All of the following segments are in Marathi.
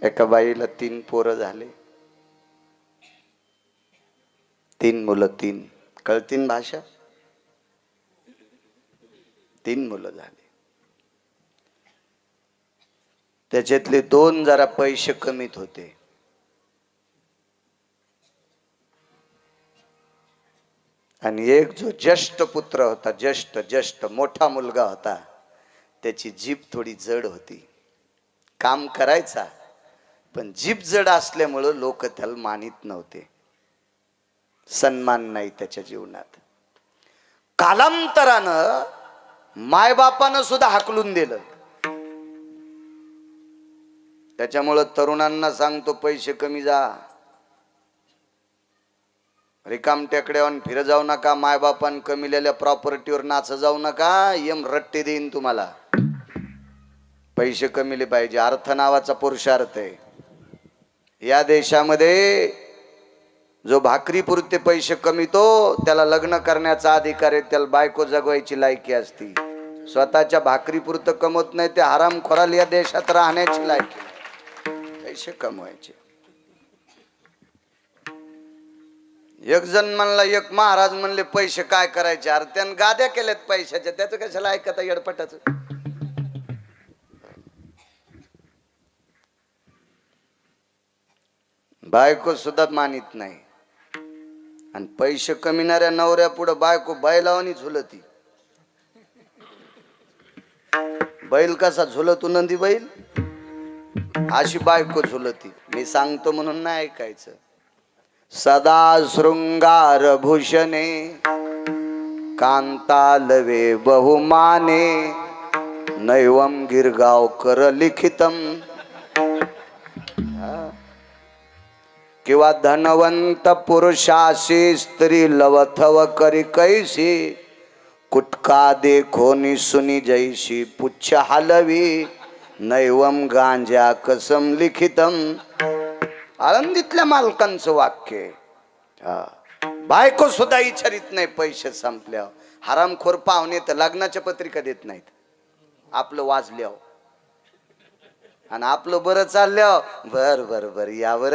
एका बाईला 3 पोरं झाले, 3 मुलं, 3 कळतीन भाषा, 3 मुलं झाले. त्याच्यातले 2 जरा पैसे कमीत होते. आणि एक जो ज्येष्ठ पुत्र होता, ज्येष्ठ मोठा मुलगा होता, त्याची जीभ थोडी जड होती. काम करायचा पण जीभ जड असल्यामुळं लोक त्याला मानित नव्हते, सन्मान नाही त्याच्या जीवनात. कालांतरानं मायबापानं सुद्धा हाकलून दिलं. त्याच्यामुळं तरुणांना सांगतो, पैसे कमी जा, रिकाम टेकड्यावर फिर जाऊ नका, मायबापान कमिलेल्या प्रॉपर्टीवर नाच जाऊ नका, यम रट्टे देईन तुम्हाला. पैसे कमीले पाहिजे, अर्थ नावाचा पुरुषार्थ आहे. या देशामध्ये जो भाकरी पुरते पैसे कमीतो त्याला लग्न करण्याचा अधिकार आहे, त्याला बायको जगवायची लायकी असती. स्वतःच्या भाकरी पुरतं कमवत नाही ते हरामखोराला या देशात राहण्याची लायकी. पैसे कमवायचे. एक जण म्हणला, एक महाराज म्हणले, पैसे काय करायचे? अरे त्यानं गाद्या केल्यात पैशाच्या, त्याचं कशाला ऐकता येडपटाचं. बायको सुद्धा मानित नाही. आणि पैसे कमिणाऱ्या नवऱ्या पुढे बायको बैलावानी झुलती. बैल कसा झुलतो, नंदी बैल, अशी बायको झुलती. मी सांगतो म्हणून नाही ऐकायचं. सदा शृंगार भूषणे कांतालवे बहुमाने नैवम गिरगावकर लिखितम. किंवा धनवंत पुरुषाशी स्त्री लवथव करी कैसी कुटका देखोनी सुनी जैशी पुच्छ हलवी नैवम गांजा कसम लिखितम. आळंदीतल्या मालकांचं वाक्य. बायको सुद्धा विचारित नाही पैसे संपल्यावर. हरामखोर पाहुणे तर लग्नाच्या पत्रिका देत नाहीत. आपलं वाजल्यावर आणि आपलं बरं चालल्यावर, बर बर बर या बर,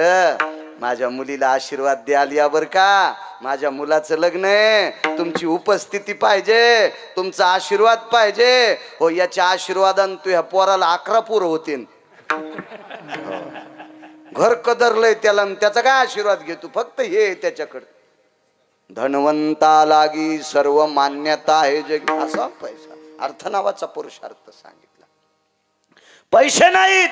माझ्या मुलीला आशीर्वाद द्याल या बर का, माझ्या मुलाचं लग्न आहे, तुमची उपस्थिती पाहिजे, तुमचा आशीर्वाद पाहिजे. हो, याच्या आशीर्वादानं तू ह्या पोराला 11 पोरं होतील. घर कदरलंय त्याला, त्याचा काय आशीर्वाद घेतो? फक्त हे त्याच्याकडे. धनवंता लागी सर्व मान्यता आहे जगी, असा पैसा. अर्थ नावाचा पुरुषार्थ सांगितला. पैसे नाहीत,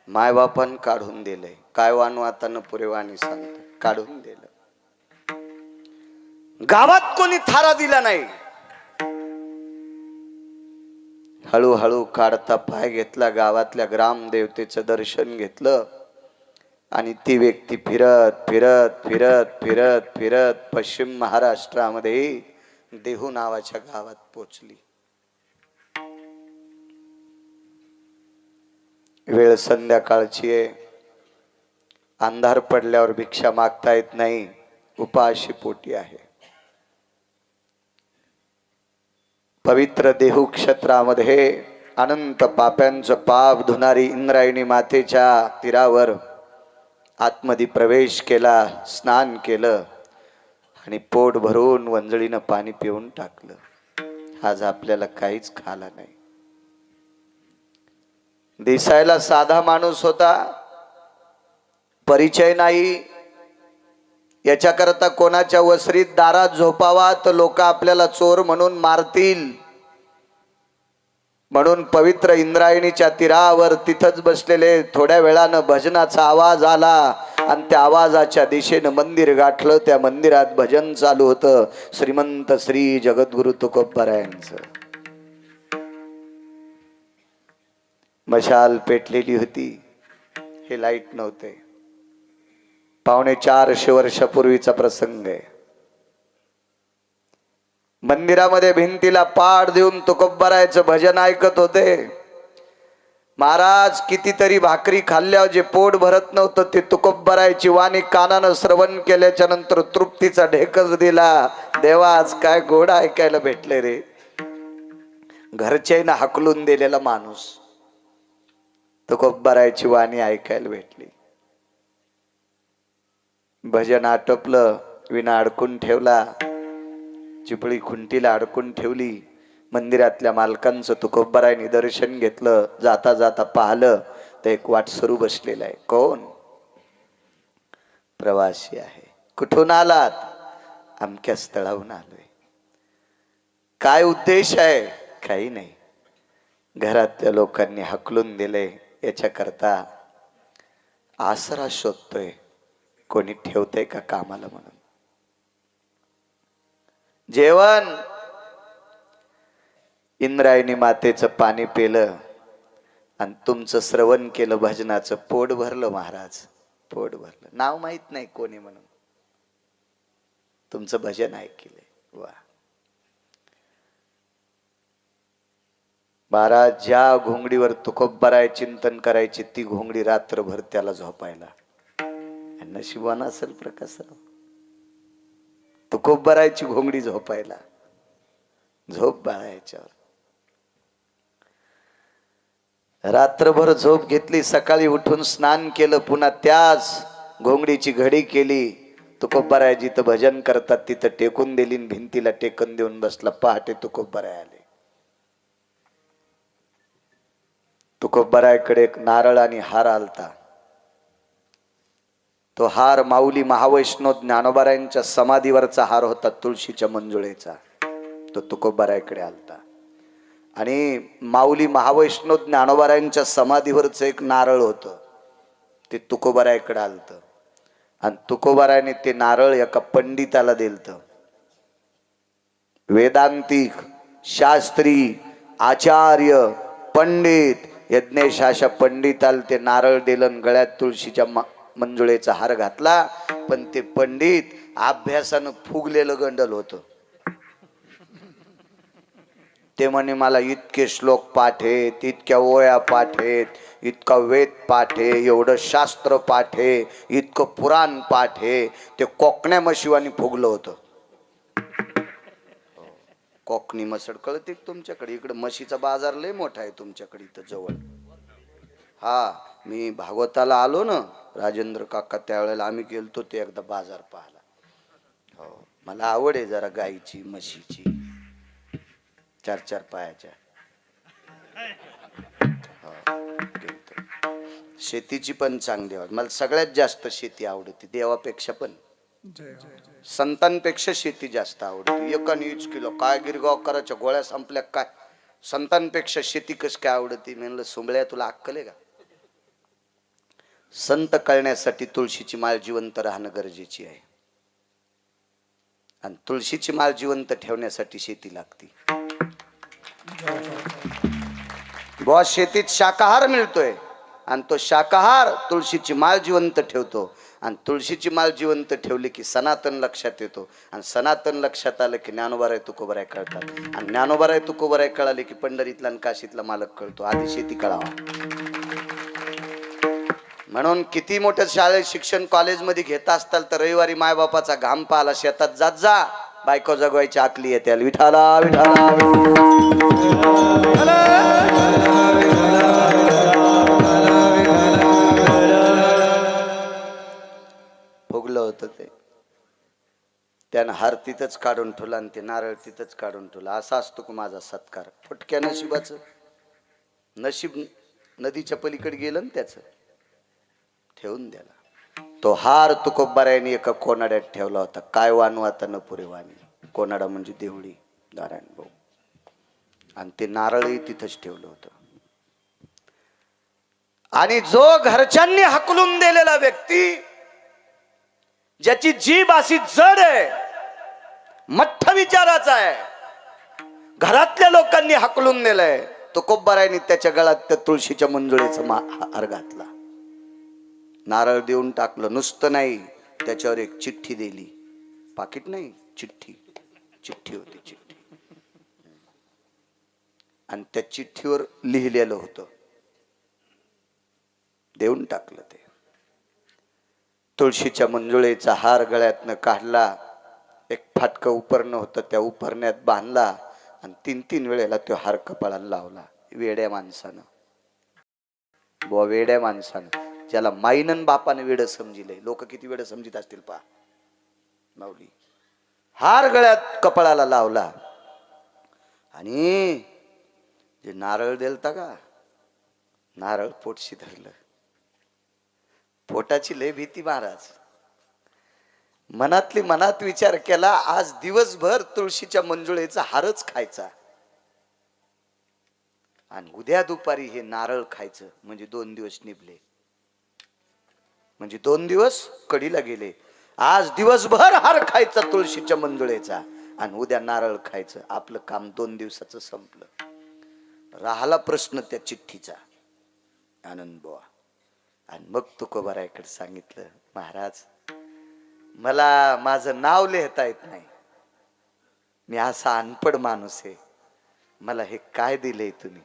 मायबापान काढून दिले. काय वानू आता न पुरेवाणी सांगतो, काढून दिलं. गावात कोणी थारा दिला नाही. हळूहळू काढता पाय घेतला, गावातल्या ग्रामदेवतेचं दर्शन घेतलं आणि ती व्यक्ती फिरत फिरत फिरत फिरत फिरत पश्चिम महाराष्ट्रामध्ये देहू नावाच्या गावात पोचली. वेळ संध्याकाळची आहे. अंधार पडल्यावर भिक्षा मागता येत नाही, उपाशी पोटी आहे. पवित्र देहू क्षेत्रामध्ये अनंत पाप्यांचं पाप धुणारी इंद्रायणी मातेच्या तीरावर आतमध्ये प्रवेश केला, स्नान केलं आणि पोट भरून वंजळीनं पाणी पिऊन टाकलं. आज आपल्याला काहीच खाला नाही. दिसायला साधा माणूस होता, परिचय नाही. याच्याकरता कोणाच्या वसरीत दारात झोपावा तर लोक आपल्याला चोर म्हणून मारतील. म्हणून पवित्र इंद्रायणीच्या तीरावर तिथंच बसलेले थोड्या वेळानं भजनाचा आवाज आला आणि त्या आवाजाच्या दिशेनं मंदिर गाठलं. त्या मंदिरात भजन चालू होतं श्रीमंत श्री जगद्गुरु तुकोबारायांचं. मशाल पेटलेली होती. हे लाईट नव्हते. 450 वर्षापूर्वीचा प्रसंग आहे. मंदिरामध्ये भिंतीला पाड देऊन तुकोबारायचं भजन ऐकत होते. महाराज कितीतरी भाकरी खाल्ल्यावर जे पोट भरत नव्हतं ते तुकोबारायची वाणी कानानं श्रवण केल्याच्या नंतर तृप्तीचा ढेकच दिला. देवा, आज काय गोड ऐकायला भेटले रे. घरच्यानं हाकलून दिलेला माणूस तुकोबारायची वाणी ऐकायला भेटली. भजन आटोपलं, विना अडकून ठेवला, चिपळी खुंटीला अडकून ठेवली. मंदिरातल्या मालकांचं तुकोबारायनी दर्शन घेतलं. जाता जाता पाहिलं तर एक वाटसरू बसलेला आहे. कोण? प्रवासी आहे. कुठून आलात? अमक्या स्थळाहून आलोय. काय उद्देश आहे? काही नाही, घरातल्या लोकांनी हकलून दिले, याच्याकरता आसरा शोधतोय, कोणी ठेवतंय का कामाला म्हणून. जेवण इंद्रायणी मातेचं पाणी पेलं आणि तुमचं श्रवण केलं, भजनाचं पोट भरलं महाराज, पोट भरलं. नाव माहित नाही कोणी म्हणून तुमचं भजन ऐकलंय. वा महाराज, ज्या घोंगडीवर तुकोबाराय चिंतन करायची ती घोंगडी रात्रभर त्याला झोपायला. नशिबान असेल प्रकाशराव, तुकोबारायची घोंगडी झोपायला. झोप बाळायच्यावर रात्रभर झोप घेतली. सकाळी उठून स्नान केलं, पुन्हा त्याच घोंगडीची घडी केली. तुकोबाराय जिथं भजन करतात तिथं टेकून दिली, भिंतीला टेकन देऊन बसला. पहाटे तुकोबाराय आले. तुकोबारायकडे एक नारळ आणि हार आलता. तो हार माऊली महावैष्णव ज्ञानोबारायांच्या समाधीवरचा हार होता, तुळशीच्या मंजुळेचा. तो तुकोबारायकडे आलता. आणि माऊली महावैष्णव ज्ञानोबारायांच्या समाधीवरचं एक नारळ होतं, ते तुकोबारायकडे आलतं. आणि तुकोबारायने ते नारळ एका पंडिताला दिलतं. वेदांतिक शास्त्री आचार्य पंडित यज्ञेशाशा पंडिताला ते नारळ दिलं, गळ्यात तुळशीच्या मंजुळेचा हार घातला. पण ते पंडित अभ्यासानं फुगलेलं गंडल होतं. ते म्हणे मला इतके श्लोक पाठ आहेत, इतक्या ओळ्या पाठ आहेत, इतका वेद पाठ आहे, एवढं शास्त्र पाठ आहे, इतकं पुराण पाठ आहे. ते कोकण्या म्हशीवानी फुगलं होतं. कोकणी मसड कळते तुमच्याकडे? इकडे म्हशीचा बाजार लय मोठा आहे तुमच्याकडे इथं जवळ. हा, मी भागवताला आलो ना राजेंद्र काका, त्यावेळेला आम्ही गेलतो ते एकदा बाजार पाहायला. हो, मला आवड आहे जरा गाईची म्हशीची, 4-4 पायाच्या. शेतीची पण चांगली आवड मला. सगळ्यात जास्त शेती आवडते, देवापेक्षा पण संतांपेक्षा शेती जास्त आवडते. 1 किलो काय गिरगाव करायच्या गोळ्या संपल्या काय, संतांपेक्षा शेती कस काय आवडते? म्हणलं सुंबळ्या तुला अक्कल आहे का? संत कळण्यासाठी तुळशीची माळ जिवंत राहणं गरजेची आहे, आणि तुळशीची माळ जिवंत ठेवण्यासाठी शेती लागते. बुवा शेतीत शाकाहार मिळतोय, आणि तो शाकाहार तुळशीची माळ जिवंत ठेवतो. आणि तुळशीची माळ जिवंत ठेवली की सनातन लक्षात येतो, आणि सनातन लक्षात आलं की ज्ञानोबाराय तुकोबाराय कळतात, आणि ज्ञानोबाराय तुकोबाराय कळाले की पंढरीतला आणि काशीतला मालक कळतो. आधी शेती कळावा. म्हणून किती मोठं शाळेत शिक्षण कॉलेजमध्ये घेत असताल तर रविवारी मायबापाचा घाम पाहाला शेतात जात जा, बायको जगवायची आकली येते. विठाला विठाला फुगलं होतं ते. त्यानं हार तिथंच काढून ठेवला आणि ते नारळ तिथंच काढून ठेवला. असा असतो का माझा सत्कार? फुटक्या नशिबाचं नशीब नदीच्या पलीकडे गेलं ना, त्याचं ठेवून द्याला. तो हार तुकोबारायने एका कोनाड्यात ठेवला होता. काय वानू आता न पुरे वाणी. कोनाडा म्हणजे देवळी, नारायण भाऊ. आणि ते नारळही तिथंच ठेवलं होतं. आणि जो घरच्यांनी हकलून दिलेला व्यक्ती, ज्याची जीभ अशी जड आहे, मठ्ठ विचाराचा आहे, घरातल्या लोकांनी हकलून दिलंय, तुकोबारायने त्याच्या गळ्यात त्या तुळशीच्या मंजुळेचा हार घातला. नारळ देऊन टाकलं. नुसतं नाही, त्याच्यावर एक चिठ्ठी दिली. पाकिट नाही, चिठ्ठी. चिठ्ठी होती, चिठ्ठी. आणि त्या चिठ्ठीवर लिहिलेलं होतं. देऊन टाकलं ते. तुळशीच्या मंजुळेचा हार गळ्यातनं काढला. एक फाटकं उपरणं होतं, त्या उपरण्यात बांधला आणि 3-3 वेळेला तो हार कपाळाला लावला. वेड्या माणसानं बुवा वेड्या माणसानं, ज्याला माईनन बापाने वेड समजिले. लोक किती वेड समजित असतील पहा. माऊली हार गळ्यात कपाळाला लावला आणि जे नारळ देलता का, नारळ पोटशी धरलं. पोटाची लय भीती महाराज. मनातली मनात विचार केला, आज दिवसभर तुळशीच्या मंजुळेचा हारच खायचा आणि उद्या दुपारी हे नारळ खायचं, म्हणजे 2 दिवस निभले, म्हणजे 2 दिवस कडीला गेले. आज दिवसभर हार खायचा तुळशीच्या मंजुळेचा आणि उद्या नारळ खायचं. आपलं काम 2 दिवसाचं संपलं. राहिला प्रश्न त्या चिठ्ठीचा. आनंद बुवा आणि मग तुकोबारायकडे सांगितलं, महाराज मला माझं नाव लिहिता येत नाही, मी असा अनपढ माणूस आहे, मला हे काय दिले तुम्ही.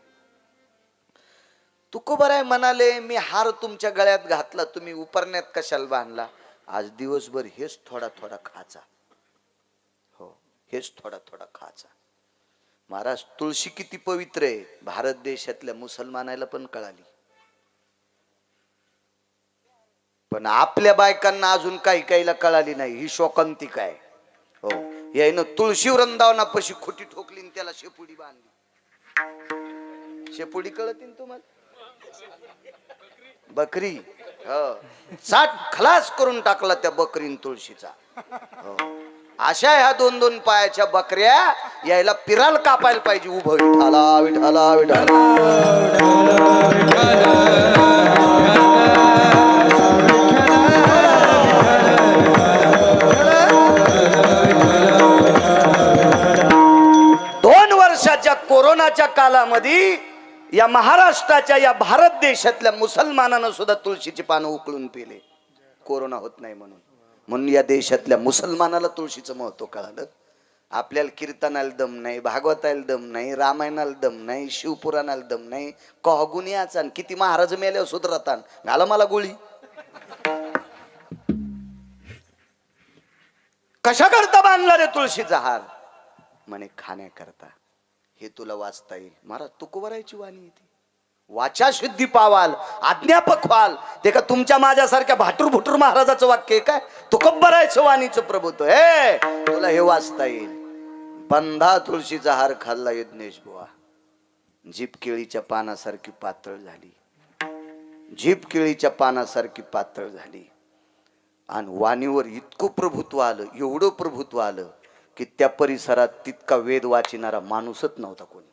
तुकोबाराय म्हणाले, मी हार तुमच्या गळ्यात घातला, तुम्ही उपरण्यात कशाला बांधला. आज दिवसभर हेच थोडा थोडा खायचा. हो, हेच थोडा थोडा खायचा. महाराज तुळशी किती पवित्र आहे भारत देशातल्या मुसलमानाला पण कळाली, पण आपल्या बायकांना अजून काही काहीला कळाली नाही. ही शोकांतिक आहे. हो, यायनं तुळशी वृंदावनापाशी खोटी ठोकली आणि त्याला शेपुडी बांधली. शेपुडी कळती तुम्हाला, बकरी. हो, 60 खलास करून टाकला त्या बकरीन तुळशीचा. हो, अशा ह्या 2-2 पायाच्या बकऱ्या यायला पिराल कापायला पाहिजे उभं. विठाला विठाला विठाला. 2 वर्षाच्या कोरोनाच्या कालामध्ये या महाराष्ट्राच्या या भारत देशातल्या मुसलमानानं सुद्धा तुळशीची पानं उकळून पिले, कोरोना होत नाही म्हणून. म्हणून या देशातल्या मुसलमानाला तुळशीचं महत्व कळालं. आपल्याला कीर्तनाला दम नाही, भागवताला दम नाही, रामायणाला दम नाही, शिवपुराणाला दम नाही. कहगुनियाचा किती महाराज मेल्यावर सुधरतान घाला मला गोळी. कशा करता बांधला रे तुळशीचा हार, म्हणे खाण्याकरता. हे तुला वाचता येईल. महाराज तुकोबारायची वाणी येते. वाचा शुद्धी पावाल, अज्ञापक व्हाल. ते का तुमच्या माझ्यासारख्या भाटूर भुटूर महाराजाचं वाक्य आहे काय. तुकोबारायचं वाणीचं प्रभुत्व. हे तुला हे वाचता येईल. बंधा तुळशीचा हार खाल्ला यज्ञेश बुवा, जीभ केळीच्या पानासारखी पातळ झाली, जीभ केळीच्या पानासारखी पातळ झाली. आणि वाणीवर इतकं प्रभुत्व आलं, एवढं प्रभुत्व आलं की त्या परिसरात तितका वेद वाचिणारा माणूसच नव्हता कोणी.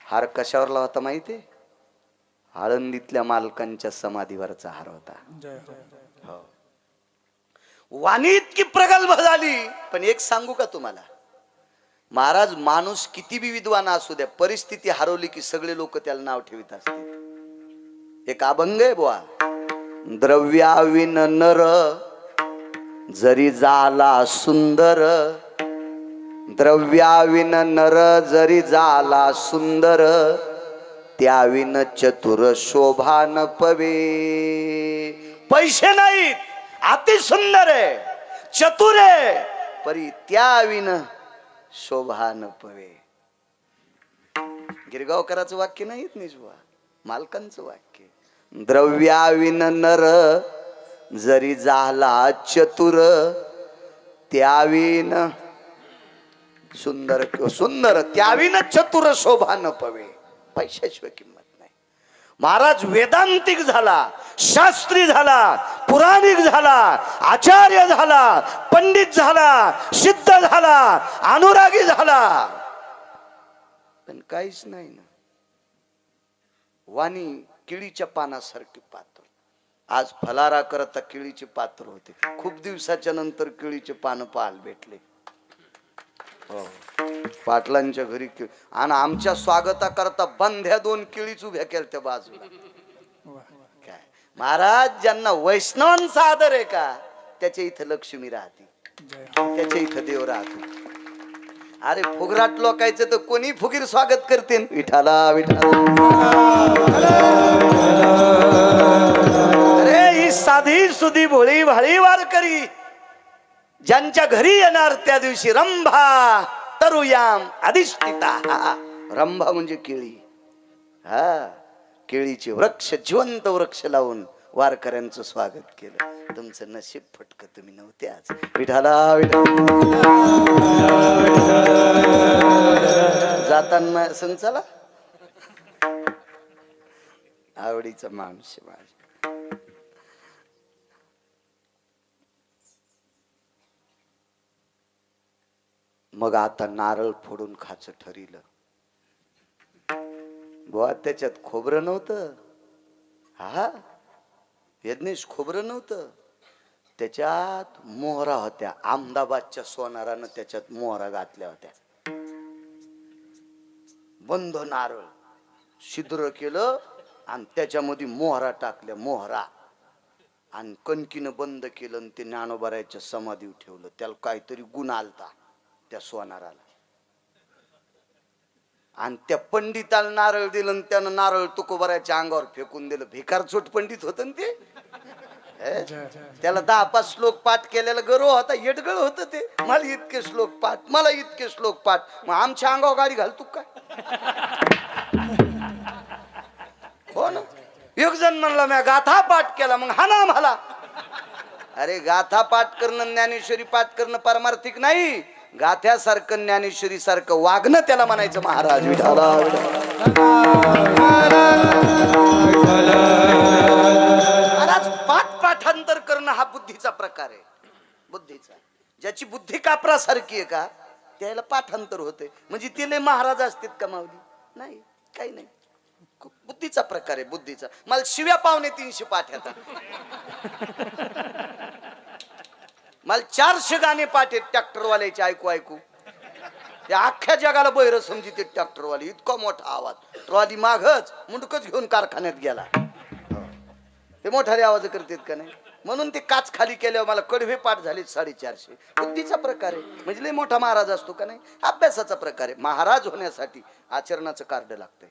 हार कशावरला होता माहितीये? आळंदीतल्या मालकांच्या समाधीवरचा हार होता. हो, वाणी इतकी प्रगल्भ झाली. पण एक सांगू का तुम्हाला, महाराज माणूस किती बी विद्वान असू द्या, परिस्थिती हरवली की सगळे लोक त्याला नाव ठेवित असतात. एक अभंग आहे बुवा, द्रव्याविन नर जरी झाला सुंदर, द्रव्याविन नर जरी झाला सुंदर, त्याविन चतुर शोभा न पवे. पैसे नाहीत, अति सुंदर आहे, चतुर आहे, परी त्याविन शोभा न पवे. गिरगावकरांचं वाक्य नाहीत निजवा, मालकांचं वाक्य. द्रव्याविन नर जरी झाला चतुर, त्याविन सुंदर सुंदर, त्याविन चतुर शोभा न पवे. पैशाशिवाय किंमत नाही. महाराज वेदांतिक झाला, शास्त्री झाला, पुराणिक झाला, आचार्य झाला, पंडित झाला, सिद्ध झाला, अनुरागी झाला, पण काहीच नाही ना. वाणी केळीच्या पानासारखी पातळ. आज फलारा करता केळीचे पात्र होते. खूप दिवसाच्या नंतर केळीचे पानं पाहायला भेटले. हो, पाटलांच्या घरी आणि आमच्या स्वागता करता बंध्या 2 केळीच उभ्या केल्या त्या बाजूला. काय महाराज, ज्यांना वैष्णवांचा आदर आहे का त्याच्या इथं लक्ष्मी राहते, त्याच्या इथं देव राहते. अरे फुगराट लोकायचं तर कोणी फुगीर स्वागत करते. विठाला विठाला. अरे ही साधी सुधी भोळी भाळी वारकरी ज्यांच्या घरी येणार त्या दिवशी रंभा तरुयाम अधिष्ठिता. रंभा म्हणजे केळी. हा, केळीचे वृक्ष, जिवंत वृक्ष लावून वारकऱ्यांचं स्वागत केलं. तुमचं नशीब फटक, तुम्ही नव्हते आज. विठाला जाताना संग चला, आवडीचा माणूस माझ्या. मग आता नारळ फोडून खायचं ठरिलं. बुवा त्याच्यात खोबरं नव्हतं. हा, यज्ञेश, खोबरं नव्हतं त्याच्यात. मोहरा होत्या. अहमदाबादच्या सोनारानं त्याच्यात मोहरा घातल्या होत्या. बंद नारळ छिद्र केलं आणि त्याच्यामध्ये मोहरा टाकल्या. मोहरा आणि कणकीनं बंद केलं आणि ते ज्ञानोबारायच्या समाधीवर ठेवलं. त्याला काहीतरी गुण आलता त्या सोनाराला. आणि त्या पंडिताला नारळ दिलं आणि त्यानं नारळ तुकोबारायच्या अंगावर फेकून दिलं. भिकार चोट पंडित होत ना ते. त्याला 10-5 श्लोक पाठ केलेला गर्व होता. येडगळ होत ते. मला इतके श्लोक पाठ, मला इतके श्लोक पाठ. मग आमच्या अंगावर गाडी घालतो काय? हो ना. एक जण म्हणला मी गाथा पाठ केला, मग हा ना मला. अरे गाथा पाठ करणं, ज्ञानेश्वरी पाठ करणं पारमार्थिक नाही. गाथ्यासारखं, ज्ञानेश्वरी सारखं वागणं त्याला म्हणायचं महाराज. महाराज पाठांतर करणं हा बुद्धीचा प्रकार आहे. बुद्धीचा, ज्याची बुद्धी कापरासारखी आहे का त्याला पाठांतर होते. म्हणजे ते लय महाराज असतात का माऊली? नाही, काही नाही. बुद्धीचा प्रकार आहे, बुद्धीचा. मला शिव्या 250 पाठ येतात. मला 400 गाणे पाठ आहेत ट्रॅक्टरवाल्याचे. ऐकू ऐकू त्या अख्ख्या जगाला बहिर समजिते ट्रॅक्टरवाले. इतका मोठा आवाज. ट्रॉली मागच मुंडकच घेऊन कारखान्यात गेला. ते मोठाले आवाज करतात का नाही? म्हणून ते काच खाली केल्यावर मला कडवे पाठ झाले 450. बुद्धीचा प्रकार आहे. म्हणजे लय मोठा महाराज असतो का नाही? अभ्यासाचा प्रकार आहे. महाराज होण्यासाठी आचरणाचं कार्ड लागतंय,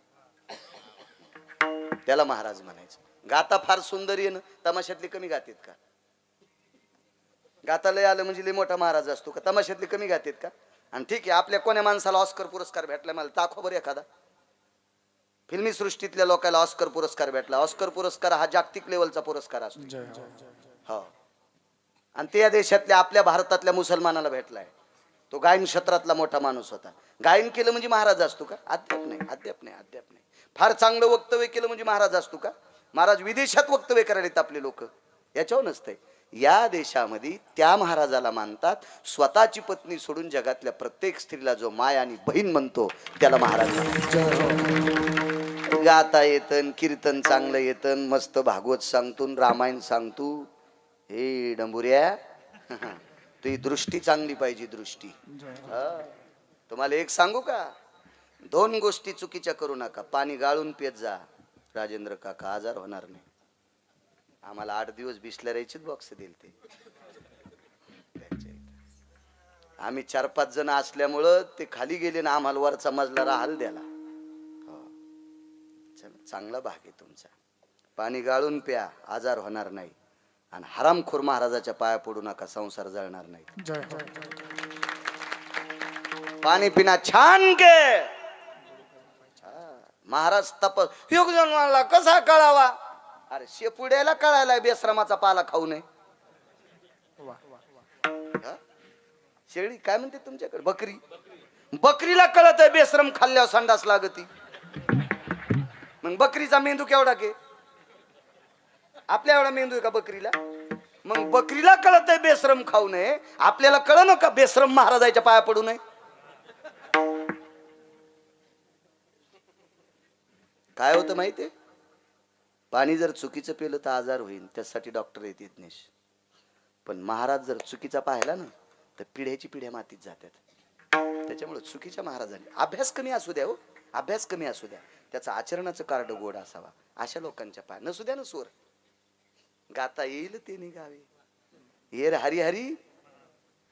त्याला महाराज म्हणायचं. गाता फार सुंदर आहे ना, तमाशातले कमी गातात का? गाता लय आलं म्हणजे लय मोठा महाराज असतो का? तमाशातले कमी गातात का? आणि ठीक आहे, आपल्या कोण्या माणसाला ऑस्कर पुरस्कार भेटला? मला दाखवा बरं एखादा. फिल्मी सृष्टीतल्या लोकांना ऑस्कर पुरस्कार भेटला. ऑस्कर पुरस्कार हा जागतिक लेवलचा पुरस्कार असतो. हो, आणि ते या देशातल्या, आपल्या भारतातल्या मुसलमानाला भेटलाय. तो गायन क्षेत्रातला मोठा माणूस होता. गायन केलं म्हणजे महाराज असतो का? अद्याप नाही, अद्याप नाही, अद्याप नाही. फार चांगलं वक्तव्य केलं म्हणजे महाराज असतो का? महाराज विदेशात वक्तव्य करायला आपले लोक, याच्यावर नसतंय. या देशामध्ये त्या महाराजाला मानतात. स्वतःची पत्नी सोडून जगातल्या प्रत्येक स्त्रीला जो माय आणि बहीण म्हणतो त्याला महाराज. गाता येतन, कीर्तन चांगलं येतन, मस्त भागवत सांगतो, रामायण सांगतो. हे डंबुऱ्या, तुझी दृष्टी चांगली पाहिजे. दृष्टी. तुम्हाला एक सांगू का? 2 गोष्टी चुकीच्या करू नका. पाणी गाळून पेत जा राजेंद्र काका, आजार होणार नाही. आम्हाला 8 दिवस बिस्लरीचेच बॉक्स दिल ते. आम्ही 4-5 जण असल्यामुळं ते खाली गेले ना, आम्हाला वरचा मजला राहाल द्याला. चांगला भाग आहे तुमचा. पाणी गाळून प्या, आजार होणार नाही. आणि हरामखोर महाराजाच्या पाया पडू नका, संसार जळणार नाही. पाणी पिना छान के. महाराज तपस. योग जन्माला कसा कळावा? अरे शेपुड्याला कळायला बेश्रमाचा पाला खाऊ नये. शेळी काय म्हणते तुमच्याकडे? बकरी. बकरीला कळत आहे बेश्रम खाल्ल्यावर संडास लागती. मग बकरीचा मेंदू केवढा के? आपल्या एवढा मेंदू आहे का बकरीला? मग बकरीला कळत आहे बेश्रम खाऊ नये, आपल्याला कळ ना का बेश्रम महाराजाच्या पाया पडू नये? काय होतं माहितीये? पाणी जर चुकीचं पिलं तर आजार होईल, त्यासाठी डॉक्टर येत नाही. पण महाराज जर चुकीचा पाहिला ना तर पिढ्याची पिढ्या मातीत जातात. त्याच्यामुळे चुकीच्या महाराजांनी अभ्यास कमी असू द्या, हो अभ्यास कमी असू द्या, त्याचं आचरणाचं कार्ड गोड असावा. अशा लोकांच्या पाय नसू द्या ना. सोर गाता येईल ते निघावे. ये हरी हरी.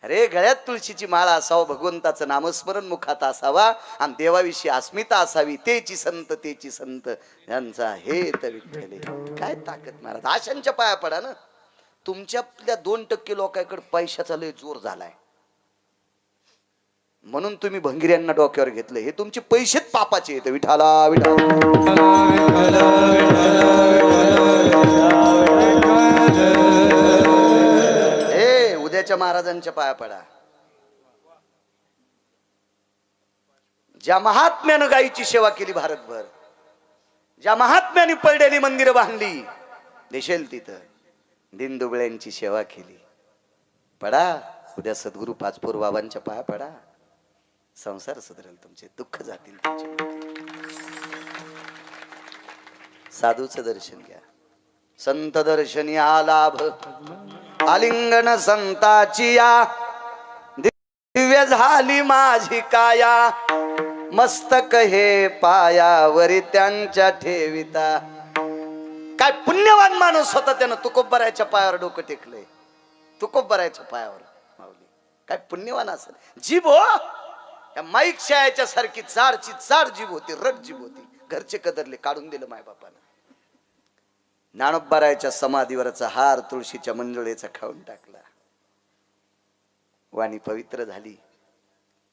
अरे गळ्यात तुळशीची माळा असावं, भगवंताचं नामस्मरण मुखात असावा आणि देवाविषयी अस्मिता असावी. तेची संत, तेची संत यांचा हे तर विठ्ठल. काय ताकद महाराज. आशांच्या पाया पडा ना. तुमच्यातल्या 2% लोकांकडे पैशाचा लय जोर झालाय. म्हणून तुम्ही भंगिऱ्यांना डोक्यावर घेतलं. हे तुमचे पैसेच पापाचे येते. विठाला विठाला हे उद्याच्या महाराजांच्या पाया पडा. ज्या महात्म्यानं गायीची सेवा केली भारतभर, ज्या महात्म्याने पडलेली मंदिरं बांधली, दिसेल तिथं दिनदुबळ्यांची सेवा केली. पडा उद्या सद्गुरू पाचपोर बाबांच्या पाया पडा. संसार सुधरेल, तुमचे दुःख जातील तुमचे. साधूचं दर्शन घ्या. संत दर्शनी आलाभ आलिंगन संताची या, दिव्य झाली माझी काया, मस्तक हे पायावरी त्यांच्या ठेविता. काय पुण्यवान माणूस होता, त्यानं तुकोबराच्या पायावर डोकं टेकलंय. तुकोबराच्या पायावर माऊली काय पुण्यवान असेल. जीभ हो या माईक शाळेच्या सारखी चारची चार जीभ होती, रट जीभ होती. घरचे कदरले, काढून दिलं मायबापानं. ज्ञानोबारायच्या समाधीवरचा हार तुळशीच्या मंजुळेचा खाऊन टाकला. वाणी पवित्र झाली.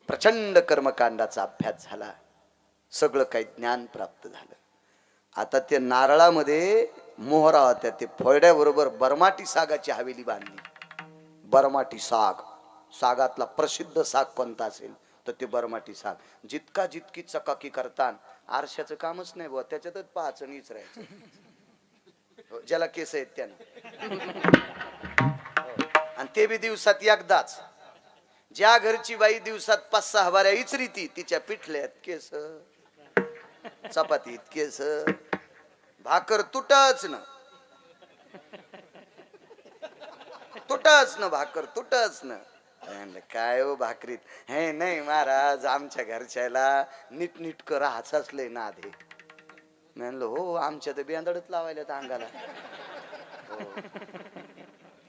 प्रचंड कर्मकांडाचा अभ्यास झाला. सगळं काही ज्ञान प्राप्त झालं. आता ते नारळामध्ये मोहरा होत्या, ते फोड्याबरोबर बरमाटी सागाची हवेली बांधली. बरमाटी साग, सागातला प्रसिद्ध साग कोणता असेल तर ते बरमाटी साग. जितकी चकाकी करतान आरशाचं कामच नाही बुवा, त्याच्यातच पाहायचं नीच राहायचं. ज्याला केस आहेत त्यानं, आणि ते बी दिवसात एकदाच. ज्या घरची बाई दिवसात 5-6 बाऱ्या इचरीती, तिच्या पिठल्यात केस, चपातीत केस, भाकर तुटच न भाकर तुटच न. काय हो भाकरीत हे नाही महाराज, आमच्या घरच्याला नीटनीटकं राहायचं असलंय ना आधी. म्हणलं हो, आमच्या तर बेंदडच लावायला अंगाला. हो.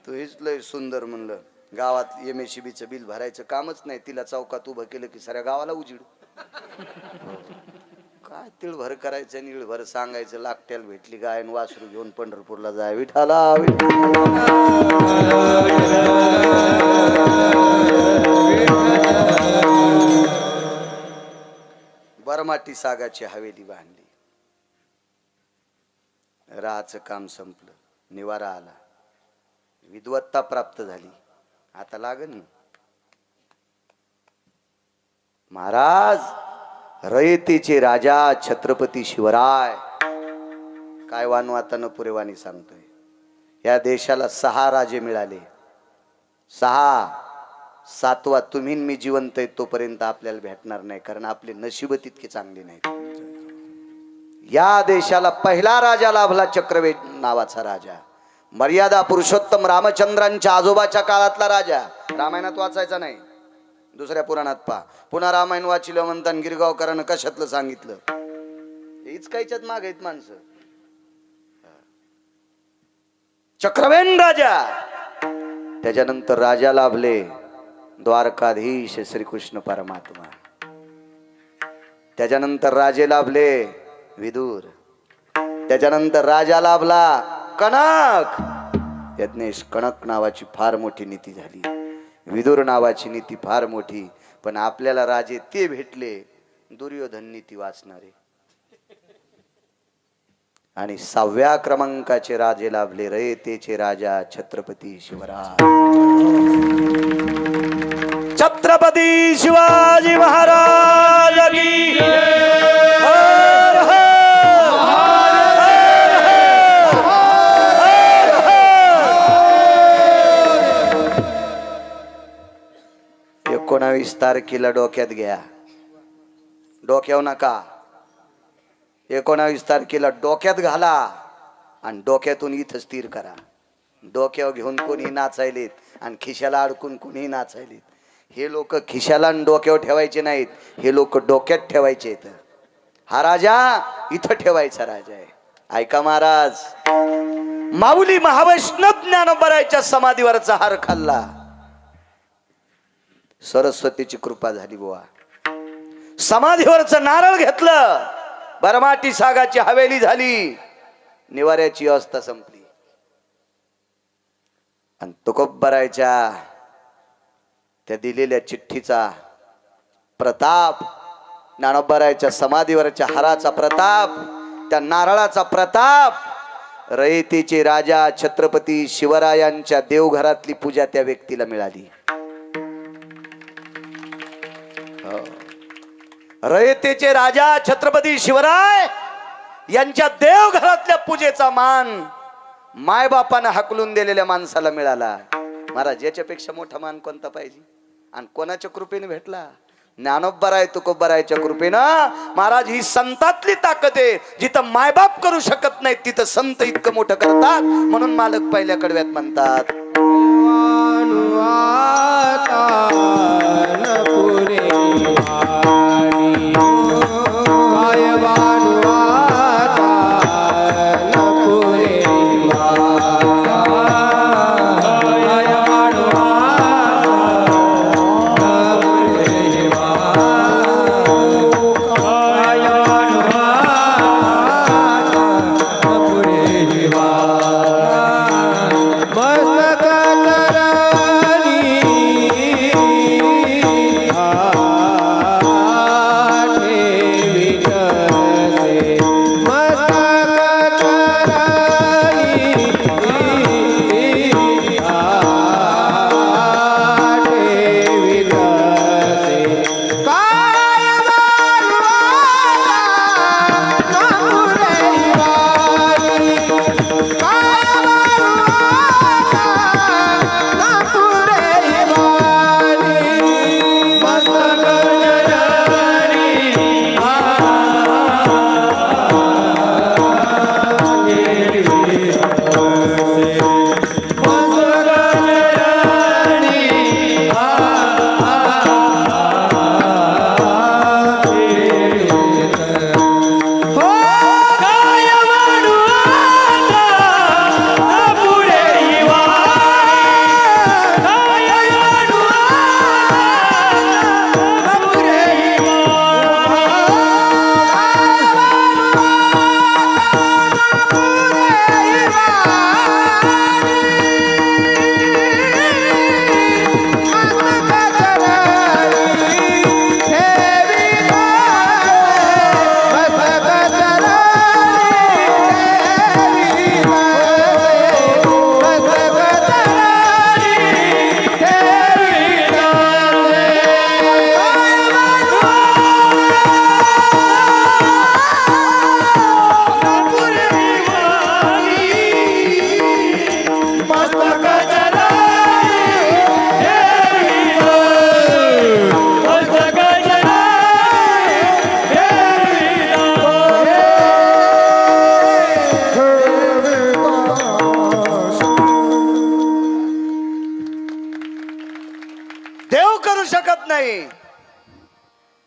तू हेच लय सुंदर म्हणलं. गावात MSCBचं बिल भरायचं कामच नाही, तिला चौकात उभं केलं की साऱ्या गावाला उजीड. काय तिळभर करायचं, निळभर सांगायचं, लागट्याला भेटली गाय आणि वासरू घेऊन पंढरपूरला जाय. विठाला बरमाटी सागाची हवेली बांधली. राहाचं काम संपलं, निवारा आला, विद्वत्ता प्राप्त झाली. आता लागन महाराज रयतेचे राजा छत्रपती शिवराय. काय वानवातानं पुरेवानी सांगतोय. या देशाला 6 राजे मिळाले. 6. 7वा तुम्ही मी जिवंत आहे तोपर्यंत आपल्याला भेटणार नाही, कारण आपले नशीब तितके चांगले नाहीत. या देशाला पहिला राजा लाभला, चक्रवेद नावाचा राजा. मर्यादा पुरुषोत्तम रामचंद्रांच्या आजोबाच्या काळातला राजा. रामायणात वाचायचा नाही, दुसऱ्या पुराणात पहा. पुन्हा रामायण वाचिलं म्हणतात गिरगावकरांना कशातलं सांगितलं. हीच काहीच्यात माग आहेत माणसं. चक्रवेन राजा. त्याच्यानंतर राजा लाभले द्वारकाधीश श्रीकृष्ण परमात्मा. त्याच्यानंतर राजे लाभले विदुर. त्याच्यानंतर राजा लाभला कणक. यज्ञेश कणक नावाची फार मोठी नीती झाली. विदुर नावाची नीती फार मोठी. पण आपल्याला राजे ते भेटले दुर्योधन नीती वाचणारे. आणि 6व्या क्रमांकाचे राजे लाभले रयतेचे राजा छत्रपती शिवराय. छत्रपती शिवाजी महाराज की हर हर. 19 तारखेला डोक्यात घ्या. डोक्यावर नका. 19 तारखेला डोक्यात घाला आणि डोक्यातून इथं स्थिर करा. डोक्यावर घेऊन कोणी नाचायलेत आणि खिशाला अडकून कोणी नाचायलेत. हे लोक खिशाला आणि डोक्यावर ठेवायचे नाहीत, हे लोक डोक्यात ठेवायचे आहेत. हा राजा इथं ठेवायचा राजा आहे. ऐका महाराज, माऊली महावैष्णव ज्ञानोबरायच्या समाधीवरचा हार खाल्ला. सरस्वतीची कृपा झाली बुवा. समाधीवरचं नारळ घेतलं, बरमाटी सागाची हवेली झाली, निवाऱ्याची अवस्था संपली. आणि तुकोबरायच्या त्या दिलेल्या चिठ्ठीचा प्रताप, ज्ञानोबारायच्या समाधीवरच्या हाराचा प्रताप, त्या नारळाचा प्रताप, रयतेचे राजा छत्रपती शिवरायांच्या देवघरातली पूजा त्या व्यक्तीला मिळाली. रयतेचे राजा छत्रपती शिवराय यांच्या देवघरातल्या पूजेचा मान मायबापानं हाकलून दिलेल्या माणसाला मिळाला. महाराज, याच्यापेक्षा मोठा मान कोणता पाहिजे? आणि कोणाच्या कृपेने भेटला? ज्ञानोबाराय तुकोबारायच्या कृपेनं. महाराज, ही संतातली ताकद आहे. जिथं मायबाप करू शकत नाही तिथं संत इतकं मोठं करतात. म्हणून मालक पहिल्या कडव्यात म्हणतात,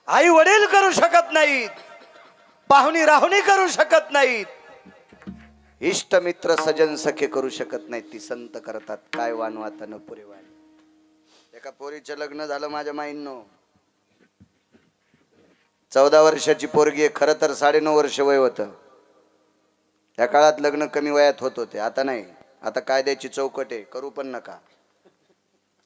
आई वडील करू शकत नाहीत, पाहुणी राहुणी करू शकत नाहीत, इष्ट मित्र सजन सखे करू शकत नाहीत, ती संत करतात. काय वानवाता न पुरे वाणी. एका पोरीचं लग्न झालं माझ्या माईंनो. 14 वर्षाची पोरगी आहे. खरं तर 9.5 वर्ष वय होतं. त्या काळात लग्न कमी वयात होत होते. आता नाही. आता कायद्याची चौकट आहे. करू पण नका.